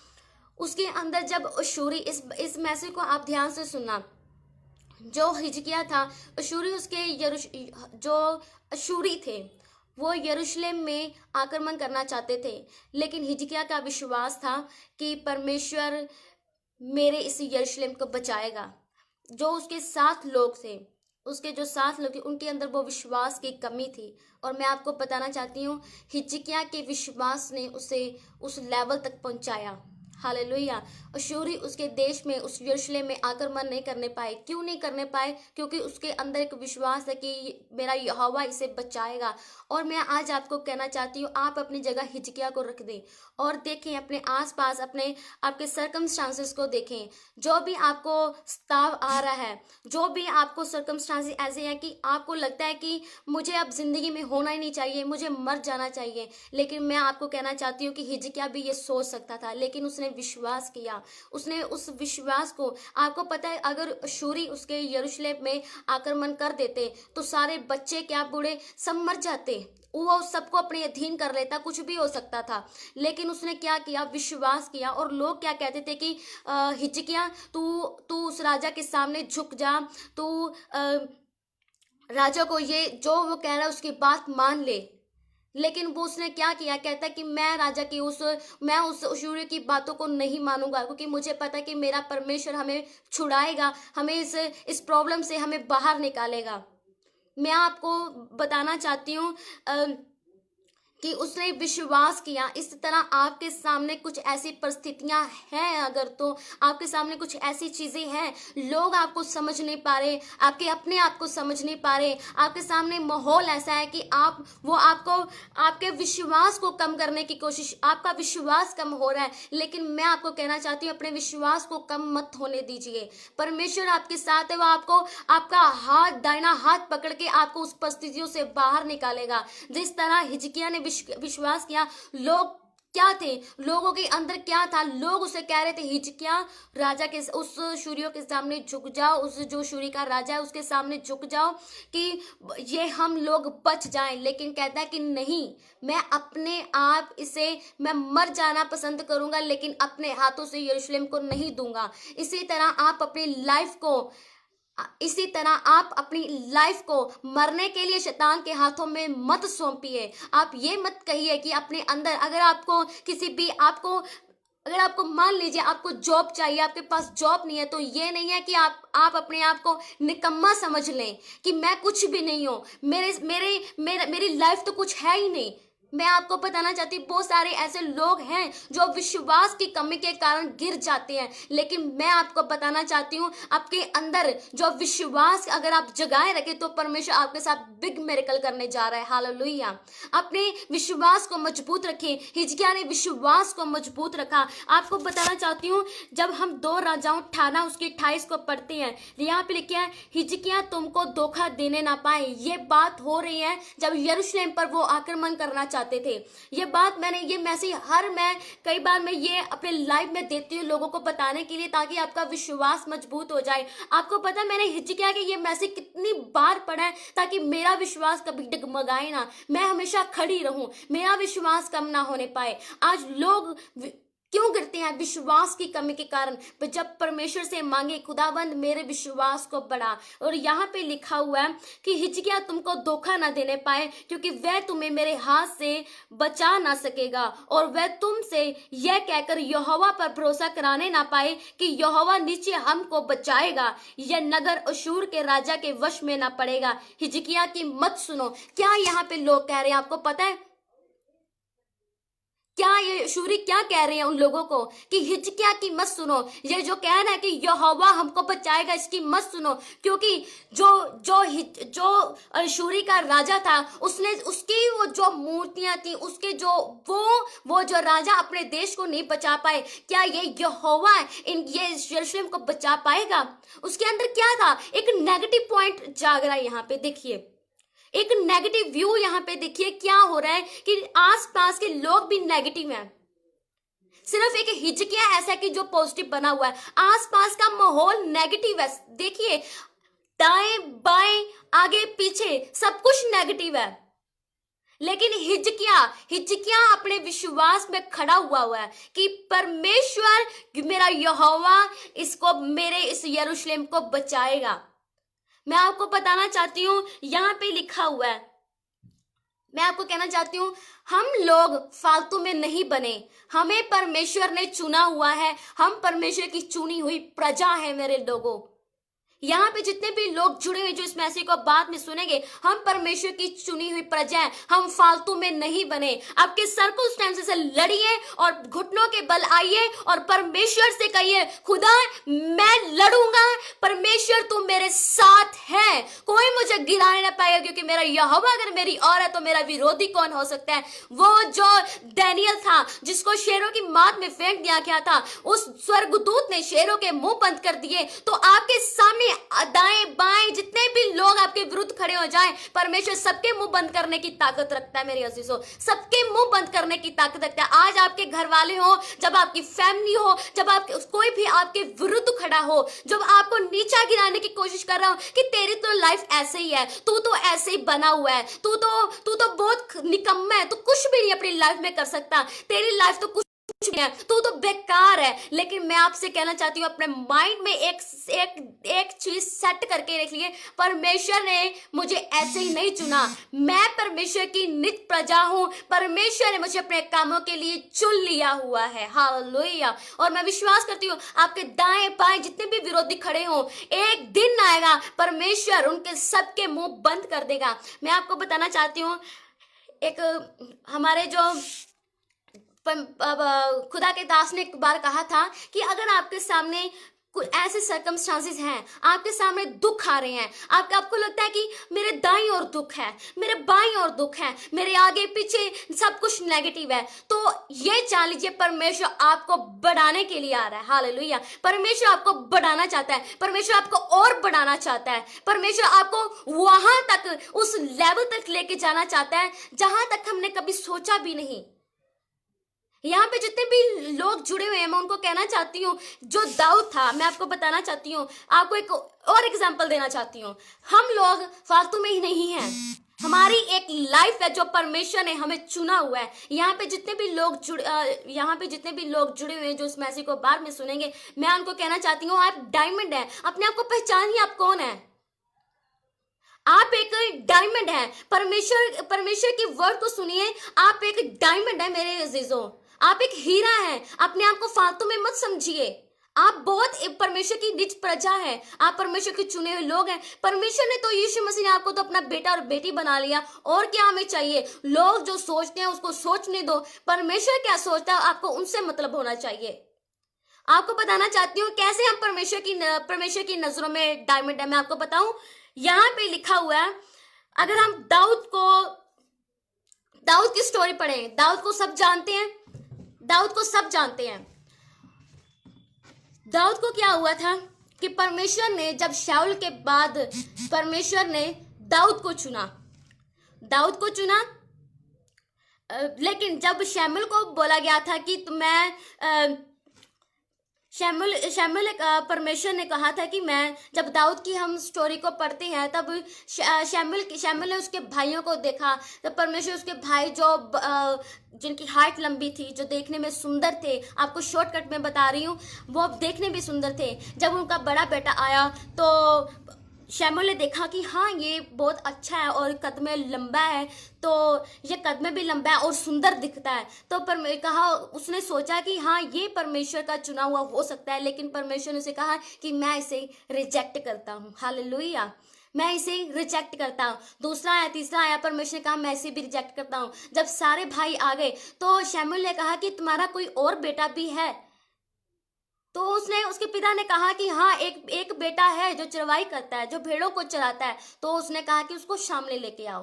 A: उसके अंदर जब अशूरी, इस मैसेज को आप ध्यान से सुनना, जो हिजकिय्याह था अशूरी, उसके जो अशूरी थे वो यरूशलेम में आक्रमण करना चाहते थे, लेकिन हिजकिय्याह का विश्वास था कि परमेश्वर मेरे इस यरूशलेम को बचाएगा। जो उसके साथ लोग थे, उसके जो साथ लोग थे, उनके अंदर वो विश्वास की कमी थी। और मैं आपको बताना चाहती हूँ, हिजकिय्याह के विश्वास ने उसे उस लेवल तक पहुंचाया। हालेलुया। अशूरी उसके देश में, उस यरूशलेम में आक्रमण नहीं करने पाए। क्यों नहीं करने पाए? क्योंकि उसके अंदर एक विश्वास है कि मेरा यहोवा इसे बचाएगा। और मैं आज आपको कहना चाहती हूँ, आप अपनी जगह हिजकिय्याह को रख दें और देखें अपने आसपास, आपके सर्कमस्टांसेस को देखें। जो भी आपको स्ताव आ रहा है, जो भी आपको सर्कमस्टांसेस ऐसे हैं कि आपको लगता है कि मुझे अब जिंदगी में होना ही नहीं चाहिए, मुझे मर जाना चाहिए, लेकिन मैं आपको कहना चाहती हूँ कि हिजकिय्याह भी ये सोच सकता था, लेकिन उसने विश्वास किया। उसने उस विश्वास को, आपको पता है अगर अशूरी उसके यरूशलेम में आक्रमण कर देते तो सारे बच्चे क्या बूढ़े सब मर जाते, वो सबको अपने अधीन कर लेता, कुछ भी हो सकता था। लेकिन उसने क्या किया? विश्वास किया। और लोग क्या कहते थे कि हिजकिय्याह तू उस राजा के सामने झुक जा, तू राजा को ये जो वो कह रहा है उसकी बात मान ले। लेकिन वो उसने क्या किया? कहता कि मैं राजा की मैं उस अशूरी की बातों को नहीं मानूंगा, क्योंकि मुझे पता है कि मेरा परमेश्वर हमें छुड़ाएगा, हमें इस प्रॉब्लम से हमें बाहर निकालेगा। मैं आपको बताना चाहती हूँ कि उसने विश्वास किया। इस तरह आपके सामने कुछ ऐसी परिस्थितियां हैं, अगर तो आपके सामने कुछ ऐसी चीजें हैं, लोग आपको समझ नहीं पा रहे, आपके अपने आप को समझ नहीं पा रहे, आपके सामने माहौल ऐसा है कि आपको आपके विश्वास को कम करने की कोशिश, आपका विश्वास कम हो रहा है। लेकिन मैं आपको कहना चाहती हूँ, अपने विश्वास को कम मत होने दीजिए। परमेश्वर आपके साथ है, वो आपको आपका दाहिना हाथ पकड़ के आपको उस परिस्थितियों से बाहर निकालेगा। जिस तरह हिजकिय्याह ने विश्वास किया। लोग क्या थे, लोगों के अंदर क्या था? लोग उसे कह रहे थे, हिजकिय्याह राजा के, उस शूरियों के सामने झुक जाओ, उस जो शूरी का राजा है उसके सामने झुक जाओ कि ये हम लोग बच जाएं। लेकिन कहता है कि नहीं, मैं अपने आप मैं मर जाना पसंद करूंगा, लेकिन अपने हाथों से यरूशलेम को नहीं दूंगा। इसी तरह आप अपनी लाइफ को मरने के लिए शैतान के हाथों में मत सौंपिए। आप ये मत कहिए कि अपने अंदर, अगर आपको मान लीजिए आपको जॉब चाहिए, आपके पास जॉब नहीं है, तो ये नहीं है कि आप अपने आप को निकम्मा समझ लें कि मैं कुछ भी नहीं हूं, मेरी लाइफ तो कुछ है ही नहीं। मैं आपको बताना चाहती हूँ, बहुत सारे ऐसे लोग हैं जो विश्वास की कमी के कारण गिर जाते हैं। लेकिन मैं आपको बताना चाहती हूँ, आपके अंदर जो विश्वास अगर आप जगाए रखें तो परमेश्वर आपके साथ बिग मिरेकल करने जा रहा है। हालेलुया। अपने विश्वास को मजबूत रखें। हिजकिय्याह ने विश्वास को मजबूत रखा। आपको बताना चाहती हूँ, जब हम 2 राजाओं 18 उसकी 28 को पढ़ते हैं, यहाँ पे लिखा है, हिजकिय्याह तुमको धोखा देने ना पाए। ये बात हो रही है जब यरूशलेम पर वो आक्रमण करना चाहते थे। ये बात ये मैसेज मैं कई बार मैं ये अपने लाइफ में देती हूँ लोगों को बताने के लिए, ताकि आपका विश्वास मजबूत हो जाए। आपको पता है मैंने हिजकिय्याह के ये मैसेज कितनी बार पढ़ा है, ताकि मेरा विश्वास कभी डगमगाए ना, मैं हमेशा खड़ी रहूं, मेरा विश्वास कम ना होने पाए। आज लोग क्यों गिरते हैं? विश्वास की कमी के कारण। पर जब परमेश्वर से मांगे, खुदाबंद मेरे विश्वास को बढ़ा। और यहाँ पे लिखा हुआ है कि हिजकिय्याह तुमको धोखा ना देने पाए, क्योंकि वह तुम्हें मेरे हाथ से बचा ना सकेगा, और वह तुमसे यह कहकर यहोवा पर भरोसा कराने ना पाए कि यहोवा नीचे हमको बचाएगा, यह नगर अशूर के राजा के वश में ना पड़ेगा। हिजकिय्याह की मत सुनो। क्या यहाँ पे लोग कह रहे हैं? आपको पता है क्या ये शूरी क्या कह रहे हैं उन लोगों को कि हिजकिय्याह की मत सुनो। ये जो कह रहा है कि यहोवा हमको बचाएगा, इसकी मत सुनो, क्योंकि जो शूरी का राजा था, उसने उसकी जो मूर्तियां थी, उसके जो वो जो राजा अपने देश को नहीं बचा पाए, क्या ये यहोवा ये यरूशलेम को बचा पाएगा? उसके अंदर क्या था? एक नेगेटिव पॉइंट जाग रहा है यहाँ पे। देखिए, एक नेगेटिव व्यू यहाँ पे देखिए क्या हो रहा है कि आसपास के लोग भी नेगेटिव हैं। सिर्फ एक हिजकिया ऐसा कि जो पॉजिटिव बना हुआ है, आसपास का माहौल नेगेटिव है। देखिए, दाएं बाएं आगे पीछे सब कुछ नेगेटिव है, लेकिन हिजकिया अपने विश्वास में खड़ा हुआ है कि परमेश्वर मेरा यहोवा इसको, मेरे इस यरूशलेम को बचाएगा। मैं आपको बताना चाहती हूं, यहां पे लिखा हुआ है, मैं आपको कहना चाहती हूं, हम लोग फालतू में नहीं बने, हमें परमेश्वर ने चुना हुआ है, हम परमेश्वर की चुनी हुई प्रजा है। मेरे लोगों, यहाँ पे जितने भी लोग जुड़े हुए जो इस मैसेज को बाद में सुनेंगे, हम परमेश्वर की चुनी हुई प्रजा हैं, हम फालतू में नहीं बने। आपके सर्कमस्टेंसेस से लड़िए और घुटनों के बल आइए और परमेश्वर से कहिए, खुदा मैं लड़ूंगा, परमेश्वर तू मेरे साथ है, कोई मुझे गिराने ना पाएगा, क्योंकि मेरा यहोवा अगर मेरी ओर है तो मेरा विरोधी कौन हो सकता है? वो जो दानियेल था जिसको शेरों की मात में फेंक दिया गया था, उस स्वर्गदूत ने शेरों के मुंह बंद कर दिए। तो आपके सामने दाएं बाएं जितने भी लोग आपके विरुद्ध खड़े हो जाएं, परमेश्वर सबके मुंह बंद करने की ताकत रखता है। मेरे अजीजों, सबके मुंह बंद करने की ताकत रखता है। आज आपके घर वाले हो, जब आपकी फैमिली हो, जब आपके कोई भी आपके विरुद्ध खड़ा हो, जब आपको नीचा गिराने की कोशिश कर रहा हो कि तेरी तो लाइफ ऐसे ही है, तू तो ऐसे ही बना हुआ है, तू तो बहुत निकम्मा है, तू कुछ भी नहीं अपनी लाइफ में कर सकता, तेरी लाइफ तो कुछ है, तू तो बेकार है। लेकिन मैं आपसे कहना चाहती हूँ, अपने माइंड में एक चीज सेट करके रखिए, परमेश्वर ने मुझे ऐसे ही नहीं चुना, मैं परमेश्वर की नित्य प्रजा हूं, परमेश्वर ने मुझे अपने कामों के लिए चुन लिया हुआ है। हालेलुया। और मैं विश्वास करती हूँ, आपके दाएं बाएं जितने भी विरोधी खड़े हों, एक दिन आएगा परमेश्वर उनके सबके मुंह बंद कर देगा। मैं आपको बताना चाहती हूँ, एक हमारे जो खुदा के दास ने एक बार कहा था कि अगर आपके सामने कुछ ऐसे सर्कमस्टांसेस हैं, आपके सामने दुख आ रहे हैं, आपको लगता है कि मेरे दाईं ओर दुख है, मेरे बाईं ओर दुख है, मेरे आगे पीछे सब कुछ नेगेटिव है, तो ये जान लीजिए परमेश्वर आपको बढ़ाने के लिए आ रहा है। हालेलुया। परमेश्वर आपको बढ़ाना चाहता है, परमेश्वर आपको और बढ़ाना चाहता है, परमेश्वर आपको वहां तक, उस लेवल तक लेके जाना चाहता है जहां तक हमने कभी सोचा भी नहीं। यहाँ पे जितने भी लोग जुड़े हुए हैं, मैं उनको कहना चाहती हूँ, जो दाऊद था, मैं आपको बताना चाहती हूँ, आपको एक और एग्जांपल देना चाहती हूँ। हम लोग फालतू में ही नहीं हैं, हमारी एक लाइफ है जो परमेश्वर ने हमें चुना हुआ है। यहाँ पे जितने भी लोग जुड़े हुए हैं जो इस मैसेज को बाद में सुनेंगे, मैं उनको कहना चाहती हूँ, आप डायमंड है, अपने आप को पहचानिए, आप कौन है। आप एक डायमंड है। परमेश्वर की वर्ड को सुनिए, आप एक डायमंड है मेरे अजीजों, आप एक हीरा है। अपने आप को फालतू में मत समझिए, आप बहुत परमेश्वर की निज प्रजा है, आप परमेश्वर के चुने हुए लोग हैं। परमेश्वर ने तो, यीशु मसीह ने आपको तो अपना बेटा और बेटी बना लिया, और क्या हमें चाहिए? लोग जो सोचते हैं उसको सोचने दो, परमेश्वर क्या सोचता है आपको उनसे मतलब होना चाहिए। आपको बताना चाहती हूँ कैसे हम परमेश्वर की नजरों में डायमंड है। मैं आपको बताऊं, यहां पे लिखा हुआ है, अगर हम दाऊद की स्टोरी पढ़ें, दाऊद को सब जानते हैं, दाऊद को क्या हुआ था कि परमेश्वर ने, जब शाऊल के बाद परमेश्वर ने दाऊद को चुना, लेकिन जब शमूएल को बोला गया था कि शमूएल परमेश्वर ने कहा था कि मैं, जब दाऊद की हम स्टोरी को पढ़ते हैं, तब शमूएल ने उसके भाइयों को देखा, तब परमेश्वर उसके भाई जो जिनकी हाइट लंबी थी, जो देखने में सुंदर थे, आपको शॉर्टकट में बता रही हूँ, वो देखने भी सुंदर थे, जब उनका बड़ा बेटा आया तो शमूएल ने देखा कि हाँ ये बहुत अच्छा है और कद में लंबा है, तो ये कद में भी लंबा है और सुंदर दिखता है। तो उसने सोचा कि हाँ ये परमेश्वर का चुना हुआ हो सकता है, लेकिन परमेश्वर ने उसे कहा कि मैं इसे रिजेक्ट करता हूँ। हालेलुया, मैं इसे रिजेक्ट करता हूँ। दूसरा आया, तीसरा आया, परमेश्वर ने कहा मैं इसे भी रिजेक्ट करता हूँ। जब सारे भाई आ गए तो शमूएल ने कहा कि तुम्हारा कोई और बेटा भी है? तो उसके पिता ने कहा कि हाँ एक बेटा है जो चरवाई करता है, जो भेड़ों को चराता है। तो उसने कहा कि उसको सामने लेके आओ।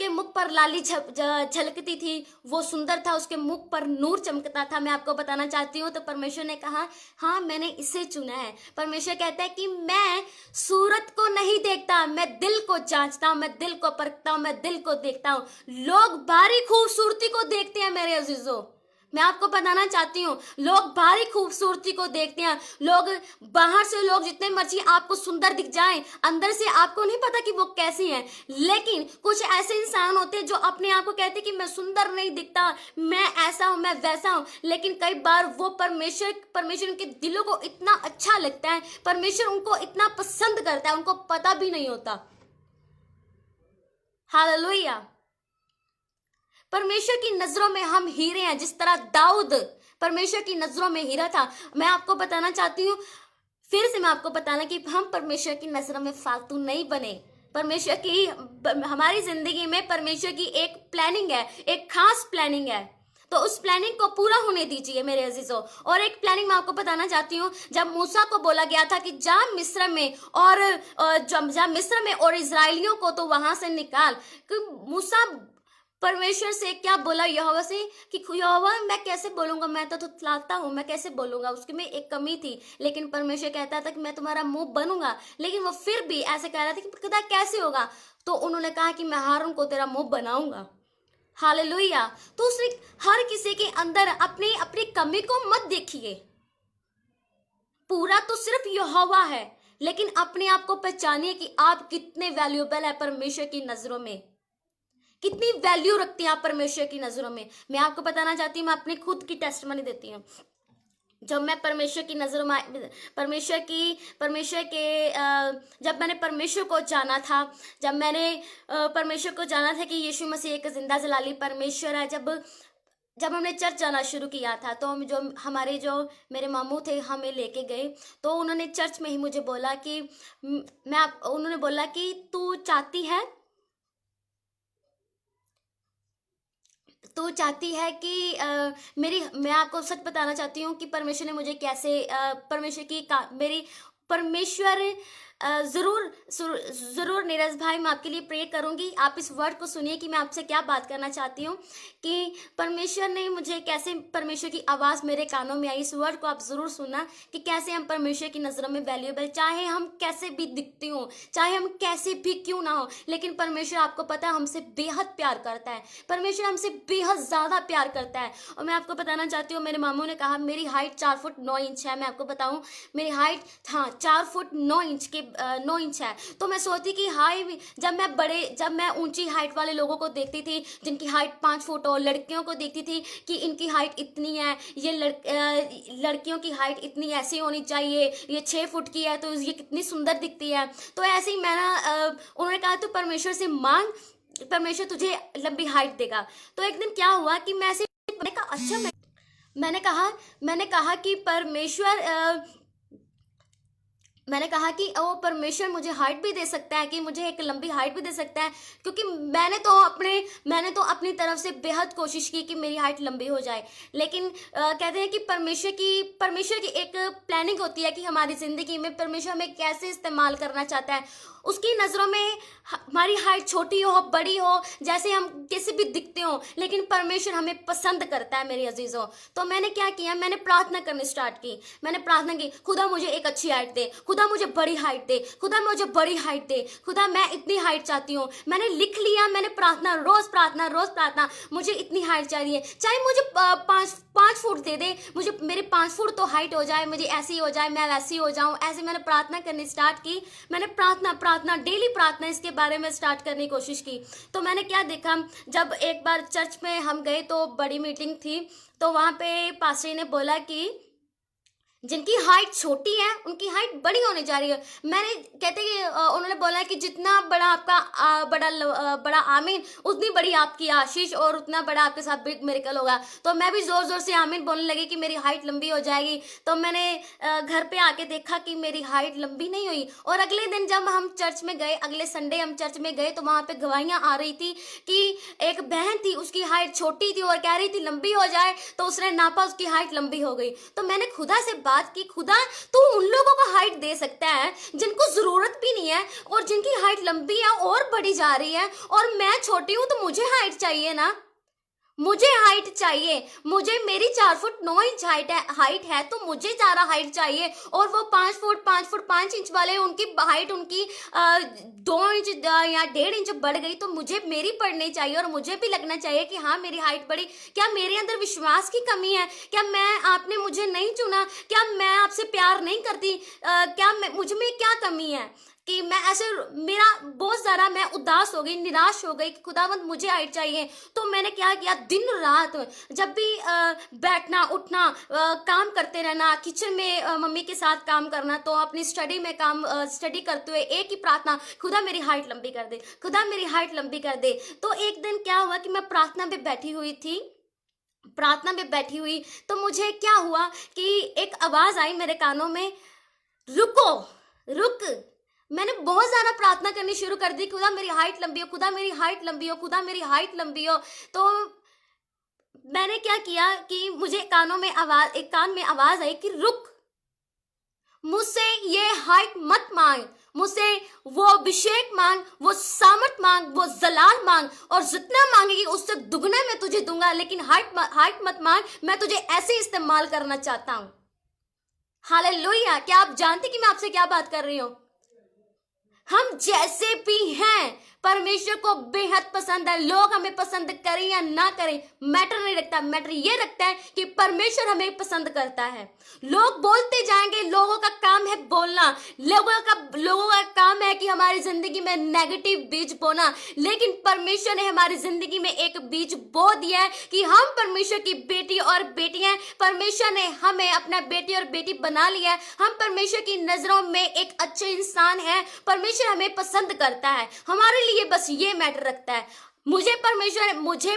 A: उसके मुख पर लाली झलकती थी, वो सुंदर था, उसके मुख पर नूर चमकता था। मैं आपको बताना चाहती हूँ। तो परमेश्वर ने कहा हाँ मैंने इसे चुना है। परमेश्वर कहता है कि मैं सूरत को नहीं देखता, मैं दिल को जांचता हूँ, मैं दिल को परखता हूँ, मैं दिल को देखता हूँ। लोग बाहरी खूबसूरती को देखते हैं मेरे अजीजों, मैं आपको बताना चाहती हूँ, लोग बाहरी खूबसूरती को देखते हैं। लोग बाहर से, लोग जितने मर्जी आपको सुंदर दिख जाएं, अंदर से आपको नहीं पता कि वो कैसी हैं। लेकिन कुछ ऐसे इंसान होते हैं जो अपने आप को कहते हैं कि मैं सुंदर नहीं दिखता, मैं ऐसा हूं, मैं वैसा हूं। लेकिन कई बार वो परमेश्वर उनके दिलों को इतना अच्छा लगता है, परमेश्वर उनको इतना पसंद करता है, उनको पता भी नहीं होता। हालेलुया। परमेश्वर की नजरों में हम हीरे हैं, जिस तरह दाऊद परमेश्वर की नजरों में हीरा था। मैं आपको बताना चाहती हूँ, फिर से मैं आपको बताना कि हम परमेश्वर की नजरों में फालतू नहीं बने। परमेश्वर की, हमारी जिंदगी में परमेश्वर की एक प्लानिंग है, एक खास प्लानिंग है, तो उस प्लानिंग को पूरा होने दीजिए मेरे अजीजों। और एक प्लानिंग मैं आपको बताना चाहती हूँ, जब मूसा को बोला गया था कि जा मिस्र में और जा मिस्र में और इजराइलियों को तो वहां से निकाल, कि मूसा परमेश्वर से क्या बोला यहोवा से कि यहोवा मैं कैसे बोलूंगा, मैं तो थुथलाता हूँ, मैं कैसे बोलूंगा। उसके में एक कमी थी, लेकिन परमेश्वर कहता था कि मैं तुम्हारा मुंह बनूंगा, लेकिन वो फिर भी ऐसे कह रहा था कि खुदा कैसे होगा। तो उन्होंने कहा कि मैं हारून को तेरा मुंह बनाऊंगा। हालेलुया। तो उसने हर किसी के अंदर अपनी अपनी कमी को मत देखिए, पूरा तो सिर्फ यहोवा है, लेकिन अपने आप को पहचानिए कि आप कितने वैल्यूएबल है परमेश्वर की नजरों में, कितनी वैल्यू रखती हैं आप परमेश्वर की नजरों में। मैं आपको बताना चाहती हूँ, मैं अपनी खुद की टेस्टमनी देती हूँ। जब मैं परमेश्वर की नजरों में, परमेश्वर के जब मैंने परमेश्वर को जाना था, जब मैंने परमेश्वर को जाना था कि यीशु मसीह एक जिंदा जलाली परमेश्वर है, जब हमने चर्च जाना शुरू किया था, तो जो मेरे मामू थे हमें लेके गए, तो उन्होंने चर्च में ही मुझे बोला कि उन्होंने बोला कि तू चाहती है कि मैं आपको सच बताना चाहती हूँ कि परमेश्वर ने मुझे कैसे परमेश्वर जरूर नीरज भाई, मैं आपके लिए प्रे करूंगी। आप इस वर्ड को सुनिए कि मैं आपसे क्या बात करना चाहती हूँ, कि परमेश्वर ने मुझे कैसे, परमेश्वर की आवाज़ मेरे कानों में आई। इस वर्ड को आप जरूर सुनना कि कैसे हम परमेश्वर की नज़रों में वैल्यूएबल, चाहे हम कैसे भी दिखते हो, चाहे हम कैसे भी क्यों ना हो, लेकिन परमेश्वर आपको पता है हमसे बेहद प्यार करता है, परमेश्वर हमसे बेहद ज़्यादा प्यार करता है। और मैं आपको बताना चाहती हूँ, मेरे मामू ने कहा मेरी हाइट 4 फुट 9 इंच है। मैं आपको बताऊँ मेरी हाइट 4 फुट 9 इंच है। तो मैं सोचती कि जब मैं ऊंची हाइट वाले लोगों को देखती थी जिनकी हाइट 5 फुट हो, लड़कियों को देखती थी कि इनकी हाइट इतनी है, ये लड़कियों की हाइट इतनी ऐसी होनी चाहिए, ये 6 फुट की है तो ये कितनी सुंदर दिखती है। तो ऐसे ही उन्होंने कहा तो परमेश्वर से मांग, परमेश्वर तुझे लंबी हाइट देगा। तो एक दिन क्या हुआ कि मैंने कहा अच्छा, मैंने कहा कि मैंने कहा कि ओ परमेश्वर मुझे हाइट भी दे सकता है, कि मुझे एक लंबी हाइट भी दे सकता है, क्योंकि मैंने तो अपनी तरफ से बेहद कोशिश की कि मेरी हाइट लंबी हो जाए। लेकिन कहते हैं कि परमेश्वर की एक प्लानिंग होती है कि हमारी ज़िंदगी में परमेश्वर हमें कैसे इस्तेमाल करना चाहता है। उसकी नज़रों में हमारी हाइट छोटी हो, बड़ी हो, जैसे हम किसी भी दिखते हो, लेकिन परमेश्वर हमें पसंद करता है मेरे अजीज़ों। तो मैंने क्या किया, मैंने प्रार्थना करनी स्टार्ट की। मैंने प्रार्थना की, खुदा मुझे एक अच्छी हाइट दे, खुदा मुझे बड़ी हाइट दे, खुदा मुझे बड़ी हाइट दे, खुदा मैं इतनी हाइट चाहती हूँ। मैंने लिख लिया, मैंने रोज प्रार्थना, मुझे इतनी हाइट चाहिए, चाहे मुझे 5 फुट दे दे, मुझे मेरे 5 फुट तो हाइट हो जाए, मुझे ऐसी हो जाए, मैं वैसी हो जाऊँ। ऐसे मैंने प्रार्थना करनी स्टार्ट की। मैंने प्रार्थना डेली प्रार्थना इसके बारे में स्टार्ट करने की कोशिश की। तो मैंने क्या देखा, जब एक बार चर्च में हम गए तो बड़ी मीटिंग थी, तो वहाँ पे पास्टर ने बोला कि जिनकी हाइट छोटी है उनकी हाइट बड़ी होने जा रही है। मैंने कहते कि उन्होंने बोला कि जितना बड़ा आपका बड़ा आमीन, उतनी बड़ी आपकी आशीष और उतना बड़ा आपके साथ बिग मिरेकल होगा। तो मैं भी जोर जोर से आमीन बोलने लगी कि मेरी हाइट लंबी हो जाएगी। तो मैंने घर पे आके देखा कि मेरी हाइट लंबी नहीं हुई। और अगले दिन जब हम चर्च में गए, अगले संडे हम चर्च में गए, तो वहाँ पे गवाहियाँ आ रही थी कि एक बहन थी, उसकी हाइट छोटी थी और कह रही थी लंबी हो जाए, तो उसने नापा, उसकी हाइट लंबी हो गई। तो मैंने खुदा से बात की, खुदा तू उन लोगों को हाइट दे सकता है जिनको जरूरत भी नहीं है और जिनकी हाइट लंबी है और बढ़ी जा रही है, और मैं छोटी हूं तो मुझे हाइट चाहिए ना, मुझे हाइट चाहिए, मुझे मेरी 4 फुट 9 इंच हाइट है तो मुझे ज्यादा हाइट चाहिए, और वो 5 फुट 5 इंच वाले उनकी हाइट उनकी 2 इंच या 1.5 इंच बढ़ गई तो मुझे मेरी बढ़नी चाहिए, और मुझे भी लगना चाहिए कि हाँ मेरी हाइट बढ़ी। क्या मेरे अंदर विश्वास की कमी है? क्या मैं आपने मुझे नहीं चुना? क्या मैं आपसे प्यार नहीं करती? क्या मुझ में क्या कमी है कि मैं ऐसे, मेरा बहुत ज़्यादा मैं उदास हो गई, निराश हो गई कि खुदावंद मुझे हाइट चाहिए। तो मैंने क्या किया, दिन रात जब भी बैठना उठना, काम करते रहना, किचन में मम्मी के साथ काम करना, तो अपनी स्टडी में काम स्टडी करते हुए एक ही प्रार्थना, खुदा मेरी हाइट लंबी कर दे, खुदा मेरी हाइट लंबी कर दे। तो एक दिन क्या हुआ कि मैं प्रार्थना में बैठी हुई थी, प्रार्थना में बैठी हुई तो मुझे क्या हुआ कि एक आवाज़ आई मेरे कानों में, रुको रुक। मैंने बहुत ज्यादा प्रार्थना करनी शुरू कर दी, खुदा मेरी हाइट लंबी हो, खुदा मेरी हाइट लंबी हो, खुदा मेरी हाइट लंबी हो। तो मैंने क्या किया कि मुझे एक कान में आवाज आई कि रुक, मुझसे ये हाइट मत मांग, मुझसे वो अभिषेक मांग, वो सामर्थ मांग, वो जलाल मांग, और जितना मांगेगी उससे दुगना मैं तुझे दूंगा, लेकिन हाइट मत मांग, मैं तुझे ऐसे इस्तेमाल करना चाहता हूं। हालेलुया। क्या आप जानते कि मैं आपसे क्या बात कर रही हूं? हम जैसे भी हैं परमेश्वर को बेहद पसंद है। लोग हमें पसंद करें या ना करें मैटर नहीं रखता, मैटर ये रखता है कि परमेश्वर हमें पसंद करता है। लोग बोलते जाएंगे, लोगों का काम है बोलना, लोगों का काम है कि हमारी जिंदगी में नेगेटिव बीज बोना, लेकिन परमेश्वर ने हमारी जिंदगी में एक बीज बो दिया है कि हम परमेश्वर की बेटी और बेटियां। परमेश्वर ने हमें अपना बेटी और बेटी बना लिया है, हम परमेश्वर की नजरों में एक अच्छे इंसान है, परमेश्वर हमें पसंद करता है। हमारे लिए बस ये मैटर रखता है, मुझे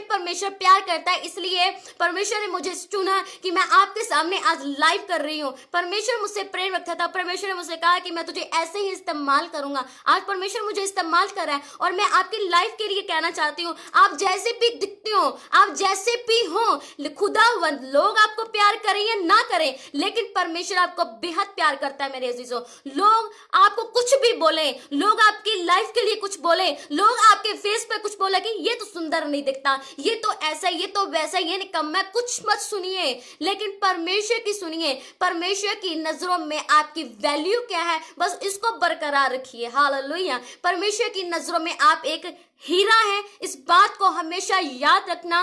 A: परमेश्वर प्यार करता है, इसलिए परमेश्वर ने मुझे चुना कि मैं आपके सामने आज लाइव कर रही हूँ। परमेश्वर मुझसे प्रेम रखता था, परमेश्वर ने मुझसे कहा कि मैं तुझे ऐसे ही इस्तेमाल करूंगा। आज परमेश्वर मुझे इस्तेमाल कर रहा है, और मैं आपकी लाइफ के लिए कहना चाहती हूँ, आप जैसे भी दिखते हो, आप जैसे भी हो, खुदावंद लोग आपको प्यार करें या ना करें, लेकिन परमेश्वर आपको बेहद प्यार करता है। मेरे अजीजों, लोग आपको कुछ भी बोले, लोग आपकी लाइफ के लिए कुछ बोले, लोग आपके फेस पे कुछ बोले कि ये तो सुंदर नहीं दिखता, ये तो ऐसा, ये तो वैसा, ये निकम्मा, कुछ मत सुनिए, लेकिन परमेश्वर की सुनिए। परमेश्वर की नजरों में आपकी वैल्यू क्या है, बस इसको बरकरार रखिए। हालेलुया। परमेश्वर की नजरों में आप एक हीरा है, इस बात को हमेशा याद रखना।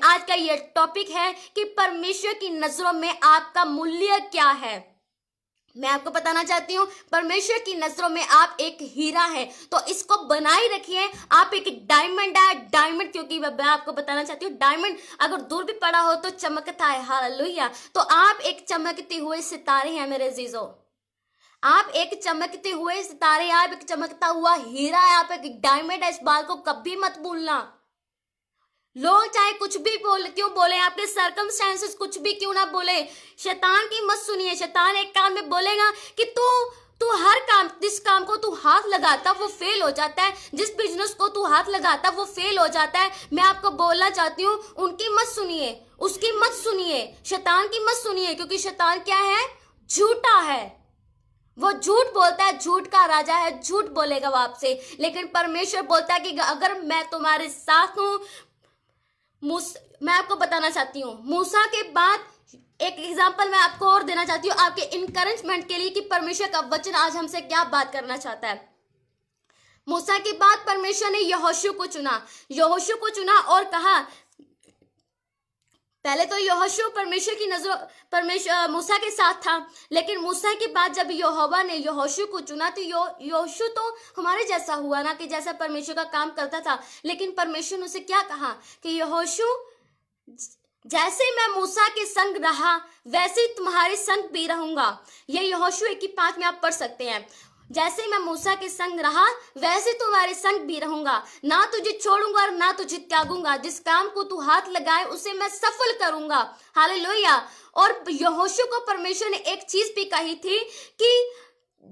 A: आज का ये टॉपिक है कि परमेश्वर की नजरों में आपका मूल्य क्या है। मैं आपको बताना चाहती हूँ, परमेश्वर की नजरों में आप एक हीरा है, तो इसको बनाए रखिए। आप एक डायमंड है, डायमंड, क्योंकि मैं आपको बताना चाहती हूँ, डायमंड अगर दूर भी पड़ा हो तो चमकता है। हालेलुया। तो आप एक चमकते हुए सितारे हैं मेरे अजीजों, आप एक चमकते हुए सितारे, आप एक चमकता हुआ हीरा है, आप एक डायमंड है। इस बात को कभी मत भूलना। लोग चाहे कुछ भी क्यों बोले, आपके सर्कमस्टेंसेस कुछ भी क्यों ना बोले, शैतान की मत सुनिए। शैतान एक कान में बोलेगा कि तू हर काम, जिस काम को तू हाथ लगाता वो फेल हो जाता है, जिस बिजनेस को तू हाथ लगाता वो फेल हो जाता है। मैं आपको बोलना चाहती हूँ, उनकी मत सुनिए, उसकी मत सुनिए, शैतान की मत सुनिए, क्योंकि शैतान क्या है? झूठा है, वो झूठ बोलता है, झूठ का राजा है, झूठ बोलेगा वो आपसे। लेकिन परमेश्वर बोलता है कि अगर मैं तुम्हारे साथ हूं। मैं आपको बताना चाहती हूँ, मूसा के बाद एक एग्जाम्पल मैं आपको और देना चाहती हूँ आपके इनकरेजमेंट के लिए कि परमेश्वर का वचन आज हमसे क्या बात करना चाहता है। मूसा के बाद परमेश्वर ने यहोशू को चुना और कहा, पहले तो यहोशू परमेश्वर की नजरों मूसा के साथ था, लेकिन मूसा के बाद जब यहोवा ने यहोशू को चुना तो यहोशू तो हमारे जैसा हुआ ना, कि जैसा परमेश्वर का काम करता था। लेकिन परमेश्वर ने उसे क्या कहा कि यहोशू, जैसे मैं मूसा के संग रहा वैसे ही तुम्हारे संग भी रहूंगा। ये यहोशू 1:5 में आप पढ़ सकते हैं। जैसे मैं मूसा के संग रहा वैसे तुम्हारे संग भी रहूंगा, ना तुझे छोड़ूंगा और ना तुझे त्यागूंगा, जिस काम को तू हाथ लगाए उसे मैं सफल करूंगा। हालेलुया। और यहोशू को परमेश्वर ने एक चीज भी कही थी कि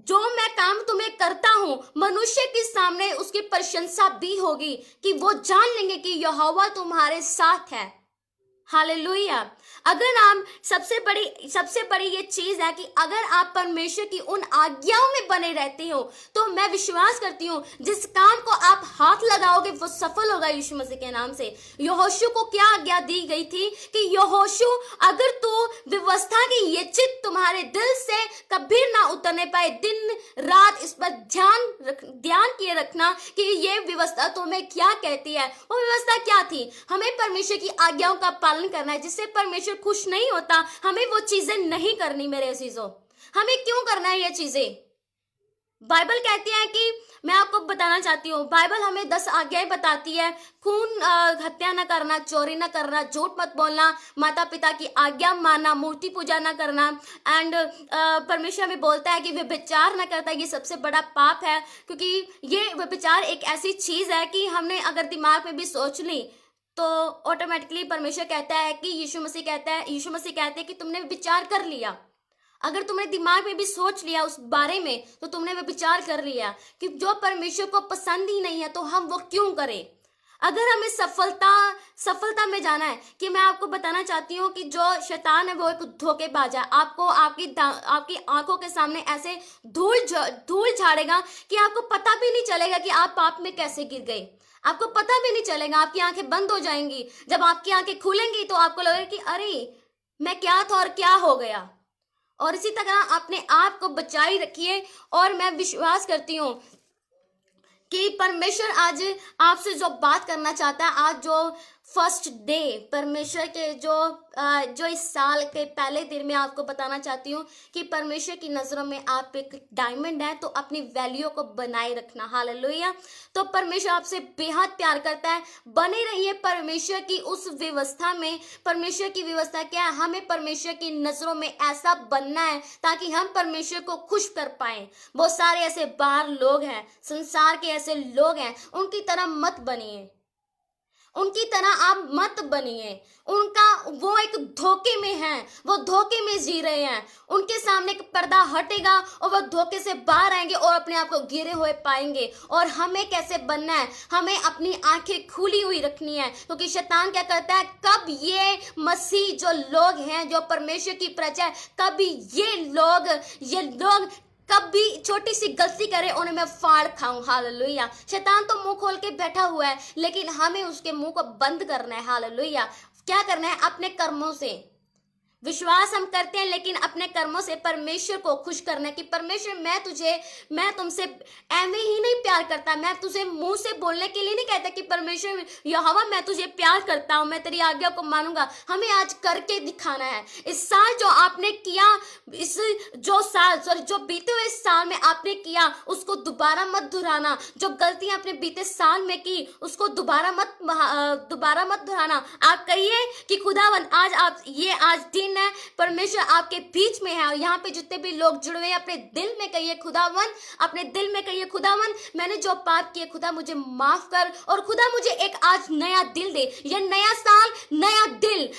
A: जो मैं काम तुम्हें करता हूं, मनुष्य के सामने उसकी प्रशंसा भी होगी, कि वो जान लेंगे कि यहोवा तुम्हारे साथ है। हालेलुया। अगर आप सबसे बड़ी ये चीज है कि अगर आप परमेश्वर की उन आज्ञाओं में बने रहते हो, तो मैं विश्वास करती हूँ जिस काम को आप हाथ लगाओगे वो सफल होगा यीशु मसीह के नाम से। यहोशू को क्या आज्ञा दी गई थी कि यहोशू, अगर तू व्यवस्था की ये चित तुम्हारे दिल से कभी ना उतरने पाए, दिन रात इस पर ध्यान किए रखना कि ये व्यवस्था तुम्हें क्या कहती है। वो व्यवस्था क्या थी? हमें परमेश्वर की आज्ञाओं का पालन करना है। जिससे परमेश्वर खुश नहीं होता, हमें वो चीजें नहीं करनी मेरे अजीजों। हमें क्यों करना है ये चीजें? बाइबल कहती है कि, मैं आपको बताना चाहती हूँ, बाइबल हमें 10 आज्ञाएं बताती है। खून हत्या न करना, चोरी न करना, झूठ मत बोलना, माता पिता की आज्ञा मानना, मूर्ति पूजा न करना, एंड परमेश्वर हमें बोलता है कि व्यभिचार न करता। ये सबसे बड़ा पाप है, क्योंकि ये व्यभिचार एक ऐसी चीज है कि हमने अगर दिमाग में भी सोच ली तो ऑटोमेटिकली परमेश्वर कहता है कि यीशु मसीह कहते हैं कि तुमने विचार कर लिया। अगर तुमने दिमाग में भी सोच लिया उस बारे में, तो तुमने वो विचार कर लिया कि जो परमेश्वर को पसंद ही नहीं है तो हम वो क्यों करें। अगर हमें सफलता में जाना है, कि मैं आपको बताना चाहती हूँ कि जो शैतान है वो एक धोखेबाज है। आपको आपकी आंखों के सामने ऐसे धूल झाड़ेगा कि आपको पता भी नहीं चलेगा कि आप पाप में कैसे गिर गए। आपको पता भी नहीं चलेगा, आपकी आंखें बंद हो जाएंगी। जब आपकी आंखें खुलेंगी तो आपको लगेगा कि अरे मैं क्या था और क्या हो गया। और इसी तरह अपने आप को बचाई रखिए। और मैं विश्वास करती हूँ कि परमेश्वर आज आपसे जो बात करना चाहता है, आज जो फर्स्ट डे परमेश्वर के जो इस साल के पहले दिन में आपको बताना चाहती हूँ कि परमेश्वर की नजरों में आप एक डायमंड है, तो अपनी वैल्यू को बनाए रखना। हालेलुया। तो परमेश्वर आपसे बेहद प्यार करता है। बने रहिए परमेश्वर की उस व्यवस्था में। परमेश्वर की व्यवस्था क्या है? हमें परमेश्वर की नजरों में ऐसा बनना है ताकि हम परमेश्वर को खुश कर पाए। बहुत सारे ऐसे बाहर लोग हैं, संसार के ऐसे लोग हैं, उनकी तरह मत बनिए, उनकी तरह आप मत बनिए। वो एक धोखे में है, वो धोखे में जी रहे हैं। उनके सामने एक पर्दा हटेगा और वो धोखे से बाहर आएंगे और अपने आप को गिरे हुए पाएंगे। और हमें कैसे बनना है? हमें अपनी आंखें खुली हुई रखनी है, क्योंकि शैतान क्या करता है, कब ये मसीह जो लोग हैं, जो परमेश्वर की प्रजा है, कभी ये लोग कभी छोटी सी गलती करे उन्हें मैं फाड़ खाऊं। हालेलुया। शैतान तो मुंह खोल के बैठा हुआ है, लेकिन हमें उसके मुंह को बंद करना है। हालेलुया। क्या करना है? अपने कर्मों से विश्वास हम करते हैं, लेकिन अपने कर्मों से परमेश्वर को खुश करना है कि परमेश्वर मैं तुमसे ऐਵੇਂ ही नहीं प्यार करता। मैं तुझे मुंह से बोलने के लिए नहीं कहता कि परमेश्वर यहोवा मैं तुझे प्यार करता हूं, मैं तेरी आज्ञा को मानूंगा। हमें आज करके दिखाना है। इस साल जो आपने किया, जो बीते हुए साल में आपने किया, उसको दोबारा मत दोहराना। जो गलतियां आपने बीते साल में की, उसको दोबारा मत दोहराना। आप कहिए कि खुदावन आज दिन है, परमेश्वर आपके बीच में है। और यहाँ पे जितने भी लोग जुड़े हुए हैं, अपने दिल में कहिए खुदावन, अपने दिल में कहिए खुदावन मैंने जो पाप किए खुदा मुझे माफ कर, और खुदा मुझे एक आज नया दिल दे। ये नया साल, नया दिल,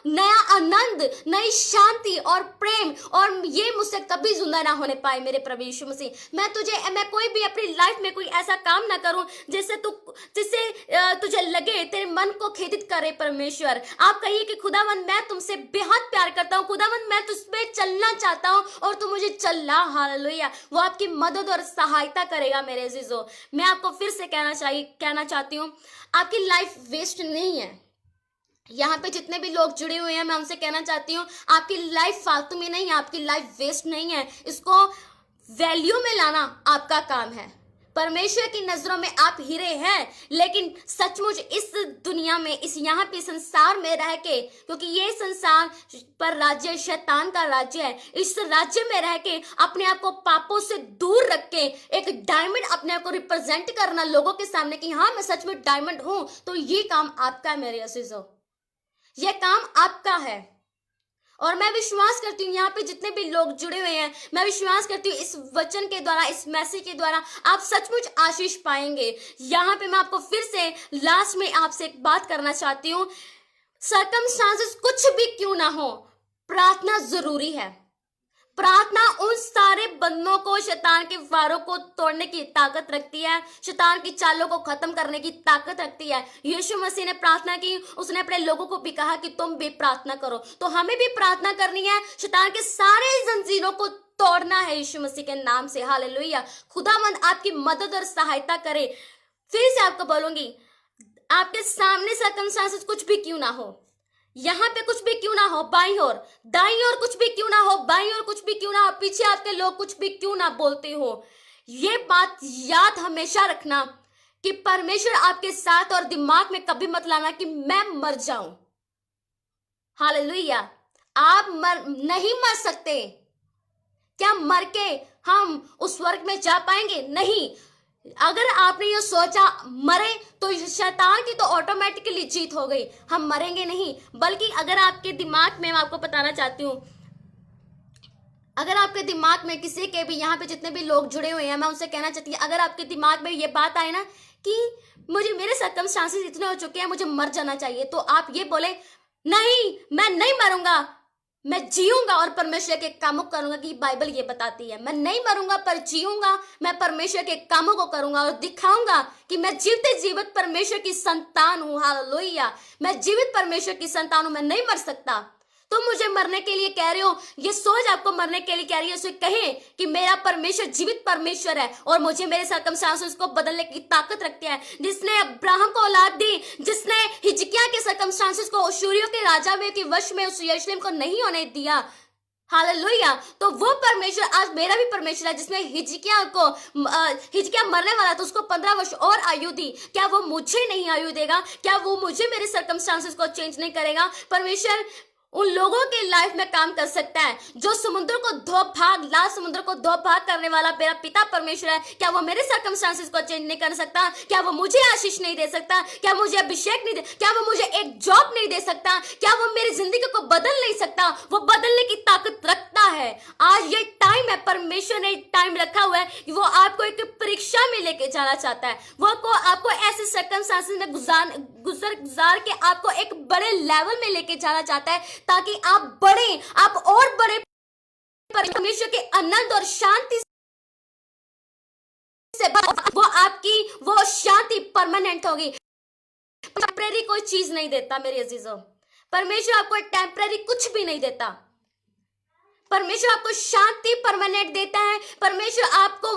A: नया आनंद, नई शांति और प्रेम, और ये मुझसे कभी जुदा ना होने पाए मेरे प्रभु यीशु मसीह। मैं कोई भी अपनी लाइफ में कोई ऐसा काम ना करूं जिससे तुझे लगे, तेरे मन को खेदित करे। परमेश्वर आप कहिए कि खुदावन मैं तुमसे बेहद प्यार करता हूँ, खुदावन मैं तुझ पे चलना चाहता हूँ और तू मुझे चलना। हालेलुया। वो आपकी मदद और सहायता करेगा मेरे अजीजों। मैं आपको फिर से कहना चाहती हूँ, आपकी लाइफ वेस्ट नहीं है। यहाँ पे जितने भी लोग जुड़े हुए हैं, मैं उनसे कहना चाहती हूँ आपकी लाइफ फालतू में नहीं है, आपकी लाइफ वेस्ट नहीं है। इसको वैल्यू में लाना आपका काम है। परमेश्वर की नजरों में आप हीरे हैं, लेकिन सचमुच इस दुनिया में, यहाँ पे संसार में रह के, क्योंकि ये संसार पर राज्य शैतान का राज्य है, इस राज्य में रह के अपने आप को पापों से दूर रख के एक डायमंड अपने आप को रिप्रेजेंट करना लोगों के सामने कि हाँ मैं सच में डायमंड हूं, तो ये काम आपका है मेरे अजीजों, ये काम आपका है। और मैं विश्वास करती हूँ यहाँ पे जितने भी लोग जुड़े हुए हैं, मैं विश्वास करती हूँ इस वचन के द्वारा, इस मैसेज के द्वारा आप सचमुच आशीष पाएंगे। यहाँ पे मैं आपको फिर से लास्ट में आपसे एक बात करना चाहती हूँ, सर्कमस्टांसेस कुछ भी क्यों ना हो, प्रार्थना जरूरी है। प्रार्थना उन सारे बंधनों को, शैतान के वारों को तोड़ने की ताकत रखती है, शैतान की चालों को खत्म करने की ताकत रखती है। यीशु मसीह ने प्रार्थना की, उसने अपने लोगों को भी कहा कि तुम भी प्रार्थना करो। तो हमें भी प्रार्थना करनी है, शैतान के सारे जंजीरों को तोड़ना है यीशु मसीह के नाम से। हालेलुया। खुदावंद आपकी मदद और सहायता करे। फिर से आपको बोलूंगी, आपके सामने सर्कमस्टांसेस कुछ भी क्यों ना हो, यहाँ पे कुछ भी क्यों ना हो, बाईं ओर दाईं ओर कुछ भी क्यों ना हो, बाईं ओर कुछ भी क्यों ना हो, पीछे आपके लोग कुछ भी क्यों ना बोलते हो, ये बात याद हमेशा रखना कि परमेश्वर आपके साथ, और दिमाग में कभी मत लाना कि मैं मर जाऊं। हालेलुया। आप नहीं मर सकते। क्या मर के हम उस स्वर्ग में जा पाएंगे? नहीं। अगर आपने ये सोचा मरे तो शैतान की तो ऑटोमेटिकली जीत हो गई, हम मरेंगे नहीं। बल्कि अगर आपके दिमाग में, मैं आपको बताना चाहती हूँ, अगर आपके दिमाग में किसी के भी, यहाँ पे जितने भी लोग जुड़े हुए हैं, मैं उनसे कहना चाहती हूँ, अगर आपके दिमाग में ये बात आए ना कि मुझे, मेरे सर्कमस्टांसेस इतने हो चुके हैं, मुझे मर जाना चाहिए, तो आप ये बोले, नहीं मैं नहीं मरूंगा, मैं जीऊंगा और परमेश्वर के कामों को करूंगा, कि बाइबल ये बताती है। मैं नहीं मरूंगा पर जीऊंगा, मैं परमेश्वर के कामों को करूंगा और दिखाऊंगा कि मैं जीवते जीवित परमेश्वर की संतान हूं। हालेलुया। मैं जीवित परमेश्वर की संतान हूं, मैं नहीं मर सकता। तुम मुझे मरने के लिए कह रहे हो, ये सोच आपको मरने के लिए कह रही है, उसे कहें कि मेरा परमेश्वर जीवित परमेश्वर है और मुझे मेरे सर्कमस्टांसेस को बदलने की ताकत रखती है। जिसने अब्राहम को औलाद दी, जिसने हिजकिय्याह के सर्कमस्टांसेस को अश्शूरियों के राजा में के वश में उस यरूशलेम को नहीं होने दिया। हालेलुया। तो वो परमेश्वर आज मेरा भी परमेश्वर है, जिसने हिजकिय्याह मरने वाला था, उसको 15 वर्ष और आयु दी। क्या वो मुझे नहीं आयु देगा? क्या वो मुझे मेरे सर्कमस्टांसेस को चेंज नहीं करेगा? परमेश्वर उन लोगों के लाइफ में काम कर सकता है जो समुद्र को दो भाग, लाल समुद्र को दो भाग करने वाला मेरा पिता परमेश्वर है। क्या वो मेरे सर्कमस्टांसेस को चेंज नहीं कर सकता? क्या वो मुझे आशीष नहीं दे सकता? क्या मुझे अभिषेक नहीं दे? क्या वो मुझे एक जॉब नहीं दे सकता? क्या वो मेरी जिंदगी को बदल नहीं सकता? वो बदलने की ताकत रखता है। आज ये टाइम है, परमेश्वर ने टाइम रखा हुआ है कि वो आपको एक परीक्षा में लेके जाना चाहता है। वो आपको ऐसे सर्कमस्टांसेस में गुजार के आपको एक बड़े लेवल में लेके जाना चाहता है, ताकि आप बढ़े, आप और बड़े परमेश्वर के आनंद और शांति से वो आपकी वो शांति परमानेंट होगी। टेम्परेरी कोई चीज नहीं देता मेरे अजीजों। परमेश्वर आपको टेम्परेरी कुछ भी नहीं देता। परमेश्वर आपको शांति परमानेंट देता है। परमेश्वर आपको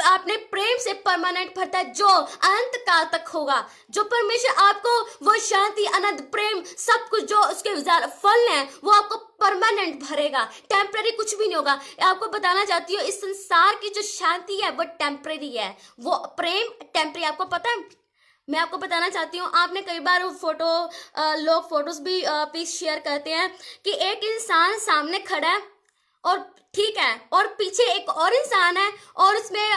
A: अपने प्रेम से परमानेंट भरता है, जो अनंत काल तक होगा। जो परमेश्वर आपको वो शांति, आनंद, प्रेम, सब कुछ जो उसके फल हैं, वो आपको परमानेंट भरेगा। टेम्परेरी कुछ भी नहीं होगा। आपको बताना चाहती हूँ, इस संसार की जो शांति है वो टेम्परेरी है, वो प्रेम टेम्परेरी। आपको पता है, मैं आपको बताना चाहती हूँ, आपने कई बार लोग फोटोज भी प्लीज शेयर करते हैं कि एक इंसान सामने खड़ा है और ठीक है, और पीछे एक और इंसान है और उसमें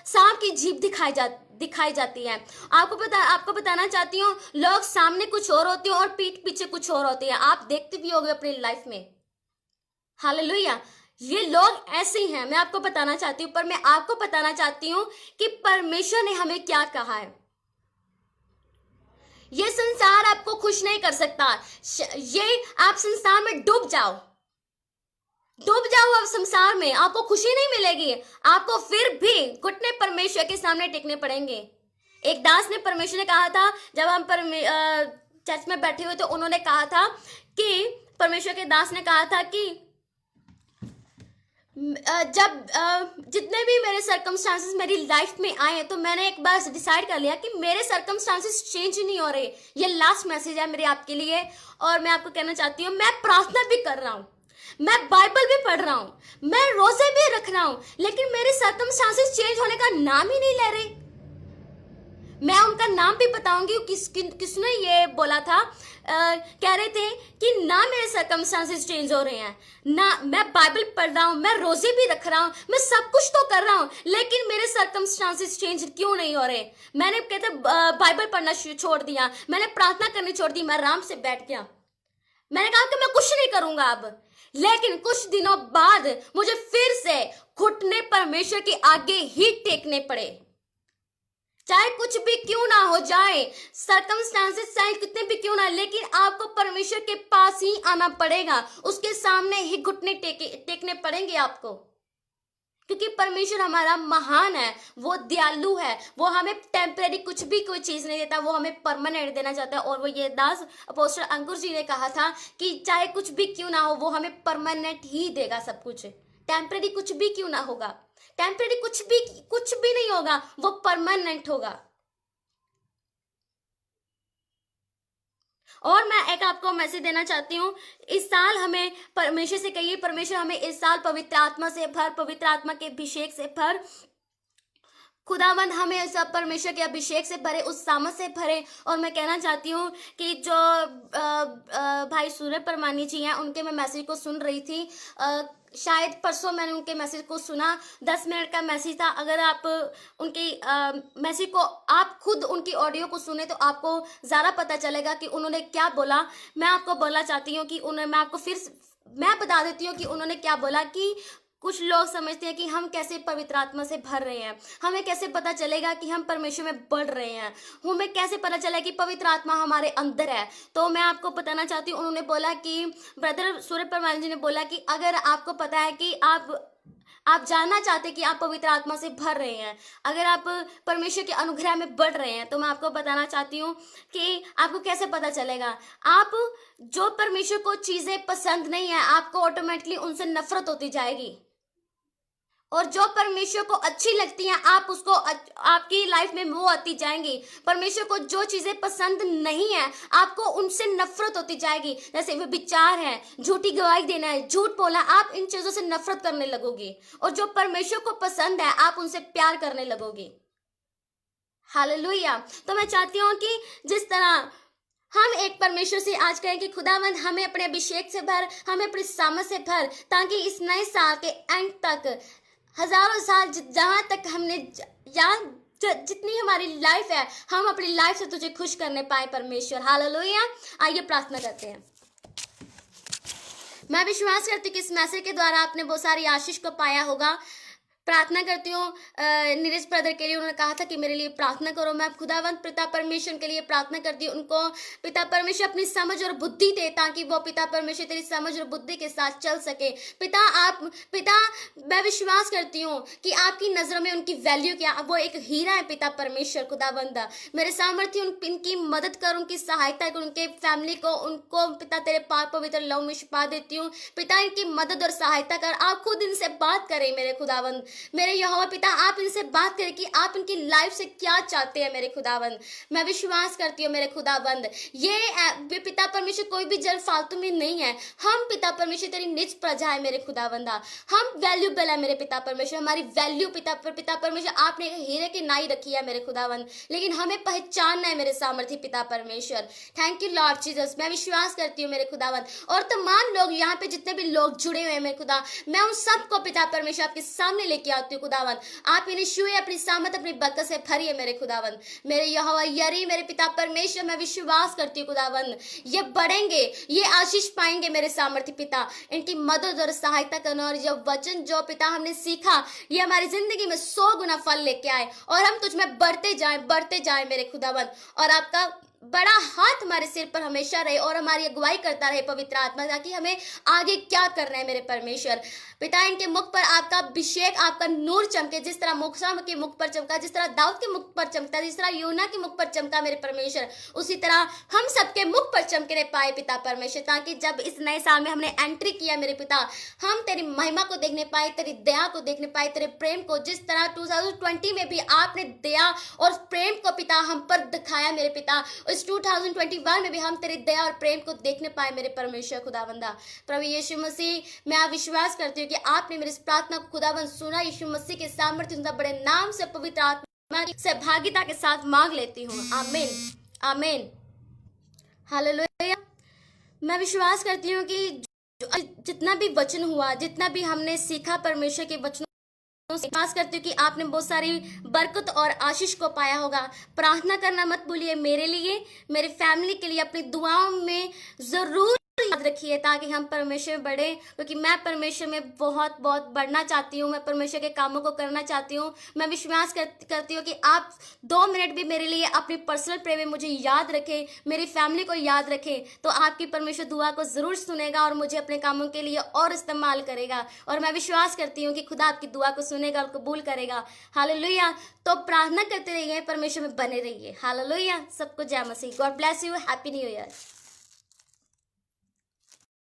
A: सांप की जीभ दिखाई जाती है। आपको बताना चाहती हूँ, लोग सामने कुछ और होते हैं और पीठ पीछे कुछ और होते हैं। आप देखते भी होंगे अपनी लाइफ में। हालेलुया। ये लोग ऐसे ही हैं, मैं आपको बताना चाहती हूँ। पर मैं आपको बताना चाहती हूँ कि परमेश्वर ने हमें क्या कहा है। ये संसार आपको खुश नहीं कर सकता। ये आप संसार में डूब जाओ आप संसार में, आपको खुशी नहीं मिलेगी। आपको फिर भी घुटने परमेश्वर के सामने टेकने पड़ेंगे। एक दास ने, परमेश्वर ने कहा था, जब हम चर्च में बैठे हुए तो उन्होंने कहा था कि परमेश्वर के दास ने कहा था कि जब जितने भी मेरे सर्कमस्टांसेस मेरी लाइफ में आए, तो मैंने एक बार डिसाइड कर लिया कि मेरे सर्कमस्टांसेस चेंज नहीं हो रहे। ये लास्ट मैसेज है मेरे आपके लिए। और मैं आपको कहना चाहती हूँ, मैं प्रार्थना भी कर रहा हूँ, मैं बाइबल भी पढ़ रहा हूँ, मैं रोजे भी रख रहा हूँ, लेकिन मेरे सर्कमस्टांसेस चेंज होने का नाम ही नहीं ले रहे। मैं उनका नाम भी बताऊंगी, किसने ये बोला था। कह रहे थे कि ना मेरे सर्कमस्टांसेस चेंज हो रहे हैं, ना मैं बाइबल पढ़ रहा हूँ, मैं रोजे भी रख रहा हूँ, मैं सब कुछ तो कर रहा हूँ, लेकिन मेरे सर्कमस्टांसेस चेंज क्यों नहीं हो रहे। मैंने कहते बाइबल पढ़ना छोड़ दिया, मैंने प्रार्थना करनी छोड़ दी, मैं आराम से बैठ गया। मैंने कहा कि मैं कुछ नहीं करूंगा अब। लेकिन कुछ दिनों बाद मुझे फिर से घुटने परमेश्वर के आगे ही टेकने पड़े। चाहे कुछ भी क्यों ना हो जाए, सर्कमस्टांसेस चाहे कितने भी क्यों ना, लेकिन आपको परमेश्वर के पास ही आना पड़ेगा, उसके सामने ही घुटने टेकने पड़ेंगे आपको, क्योंकि परमेश्वर हमारा महान है, वो दयालु है, वो हमें टेम्परेरी कुछ भी कोई चीज नहीं देता, वो हमें परमानेंट देना चाहता है। और वो ये दास अपोस्टल अंकुर जी ने कहा था कि चाहे कुछ भी क्यों ना हो, वो हमें परमानेंट ही देगा सब कुछ, टेम्परेरी कुछ भी क्यों ना होगा, टेम्परेरी कुछ भी नहीं होगा, वो परमानेंट होगा। और मैं एक आपको मैसेज देना चाहती हूँ, इस साल हमें परमेश्वर से कहिए, परमेश्वर हमें इस साल पवित्र आत्मा से भर, पवित्र आत्मा के अभिषेक से भर, खुदावंद हमें सब परमेश्वर के अभिषेक से भरे, उस सामर्थ से भरे। और मैं कहना चाहती हूँ कि जो भाई सूर्य परमानी जी हैं, उनके मैं मैसेज को सुन रही थी, शायद परसों मैंने उनके मैसेज को सुना, 10 मिनट का मैसेज था। अगर आप उनकी मैसेज को, आप खुद उनकी ऑडियो को सुने तो आपको ज़्यादा पता चलेगा कि उन्होंने क्या बोला। मैं आपको बोलना चाहती हूँ कि मैं आपको मैं बता देती हूँ कि उन्होंने क्या बोला। कि कुछ लोग समझते हैं कि हम कैसे पवित्र आत्मा से भर रहे हैं, हमें कैसे पता चलेगा कि हम परमेश्वर में बढ़ रहे हैं, हमें कैसे पता चला कि पवित्र आत्मा हमारे अंदर है। तो मैं आपको बताना चाहती हूँ, उन्होंने बोला कि ब्रदर सूर्य परमानी जी ने बोला कि अगर आपको पता है कि आप जानना चाहते हैं कि आप पवित्र आत्मा से भर रहे हैं, अगर आप परमेश्वर के अनुग्रह में बढ़ रहे हैं, तो मैं आपको बताना चाहती हूँ कि आपको कैसे पता चलेगा। आप जो परमेश्वर को चीजें पसंद नहीं है, आपको ऑटोमेटिकली उनसे नफरत होती जाएगी, और जो परमेश्वर को अच्छी लगती हैं, आप उसको आपकी लाइफ में वो आती जाएंगी। परमेश्वर को जो चीजें पसंद नहीं है, आपको उनसे नफरत होती जाएगी। जैसे वे विचार है, झूठी गवाही देना है, झूठ बोलना, आप इन चीजों से नफरत करने लगोगे, और जो परमेश्वर को पसंद है आप उनसे प्यार करने लगोगे। हालेलुया। तो मैं चाहती हूँ कि जिस तरह हम एक परमेश्वर से आज कहें कि खुदावंद हमें अपने अभिषेक से भर, हमें अपनी सामर्थ से भर, ताकि इस नए साल के एंड तक, हजारों साल जहां तक हमने या जितनी हमारी लाइफ है, हम अपनी लाइफ से तुझे खुश करने पाए परमेश्वर। हालेलुया। आइए प्रार्थना करते हैं। मैं विश्वास करती हूँ कि इस मैसेज के द्वारा आपने बहुत सारी आशीष को पाया होगा। प्रार्थना करती हूँ नीरज ब्रदर के लिए, उन्होंने कहा था कि मेरे लिए प्रार्थना करो। मैं खुदावंत पिता परमेश्वर के लिए प्रार्थना करती हूँ, उनको पिता परमेश्वर अपनी समझ और बुद्धि दे, ताकि वो पिता परमेश्वर तेरी समझ और बुद्धि के साथ चल सके। पिता मैं विश्वास करती हूँ कि आपकी नजरों में उनकी वैल्यू क्या, वो एक हीरा है पिता परमेश्वर। खुदावंदा मेरे सामर्थ्य इनकी मदद कर, उनकी सहायता कर, उनके फैमिली को, उनको पिता तेरे पाक पवित्र लहू में छिपा देती हूँ। पिता इनकी मदद और सहायता कर, आप खुद इनसे बात करें मेरे खुदावंद, मेरे यहोवा पिता, आप इनसे बात करें कि आप इनकी लाइफ से क्या चाहते हैं मेरे खुदावंद। मैं विश्वास करती हूँ मेरे खुदावंद, ये पिता परमेश्वर कोई भी जल फालतू में नहीं है। हम पिता परमेश्वर तेरी निज प्रजा है मेरे खुदावंदा, हम वैल्यूबल है मेरे पिता परमेश्वर। हमारी वैल्यू पिता परमेश्वर आपने हीरे की नाई रखी है मेरे खुदावंद, लेकिन हमें पहचानना है मेरे सामर्थ्य पिता परमेश्वर। Thank you Lord Jesus. मैं विश्वास करती हूँ मेरे खुदावंद, और तमाम लोग यहाँ पे जितने भी लोग जुड़े हुए हैं मेरे खुदा, मैं उन सबको पिता परमेश्वर आपके सामने लेके आती हूँ खुदावंद। आप इन्हें छुए, अपनी सामत अपनी बरकत से भरिए मेरे खुदावंद। मेरे यहोवा यरी मेरे पिता परमेश्वर, मैं विश्वास करती हूँ खुदावंद, ये बढ़ेंगे, ये आशीष पाएंगे मेरे सामर्थ्य पिता। इनकी मदद और सहायता करना, और जो वचन जो पिता हमने सीखा, ये हमारी जिंदगी में 100 गुना फल लेके आए, और हम तुझ में बढ़ते जाए मेरे खुदावंद। और आपका बड़ा हाथ हमारे सिर पर हमेशा रहे, और हमारी अगुवाई करता रहे पवित्र आत्मा, ताकि हमें आगे क्या करना है मेरे परमेश्वर पिता। इनके मुख पर आपका अभिषेक, आपका नूर चमके, जिस तरह मूसा के मुख पर चमका, जिस तरह दाऊद के मुख पर चमका, जिस तरह यूना के मुख पर चमका मेरे परमेश्वर, उसी तरह हम सबके मुख पर चमकने पाए पिता परमेश्वर, ताकि जब इस नए साल में हमने एंट्री किया मेरे पिता, हम तेरी महिमा को देखने पाए, तेरी दया को देखने पाए, तेरे प्रेम को, जिस तरह 2020 में भी आपने दया और प्रेम को पिता हम पर दिखाया मेरे पिता, इस 2021 में भी हम तेरी दया और प्रेम को देखने पाए मेरे परमेश्वर खुदावंदा। प्रभु यीशु मसीह, मैं विश्वास करती हूँ कि आपने मेरी इस प्रार्थना को खुदावंद सुना। यीशु मसीह के सामर्थ्य बड़े नाम से पवित्र आत्मा की सहभागिता के साथ मांग लेती हूँ, आमीन आमीन हालेलुया। मैं विश्वास करती हूँ कि जितना भी वचन हुआ, जितना भी हमने सीखा परमेश्वर के वचनों, विश्वास करती हूँ कि आपने बहुत सारी बरकत और आशीष को पाया होगा। प्रार्थना करना मत भूलिए मेरे लिए, मेरे फैमिली के लिए, अपनी दुआओं में जरूर याद रखिए ताकि हम परमेश्वर में बढ़े, क्योंकि मैं परमेश्वर में बहुत बहुत बढ़ना चाहती हूँ, मैं परमेश्वर के कामों को करना चाहती हूँ। मैं विश्वास करती हूँ कि आप 2 मिनट भी मेरे लिए अपनी पर्सनल प्रे में मुझे याद रखें, मेरी फैमिली को याद रखें, तो आपकी परमेश्वर दुआ को ज़रूर सुनेगा और मुझे अपने कामों के लिए और इस्तेमाल करेगा। और मैं विश्वास करती हूँ कि खुदा आपकी दुआ को सुनेगा और कबूल करेगा। हालेलुया। तो प्रार्थना करते रहिए, परमेश्वर में बने रहिए। हालेलुया। सबको जय मसीह। God bless you. Happy new year.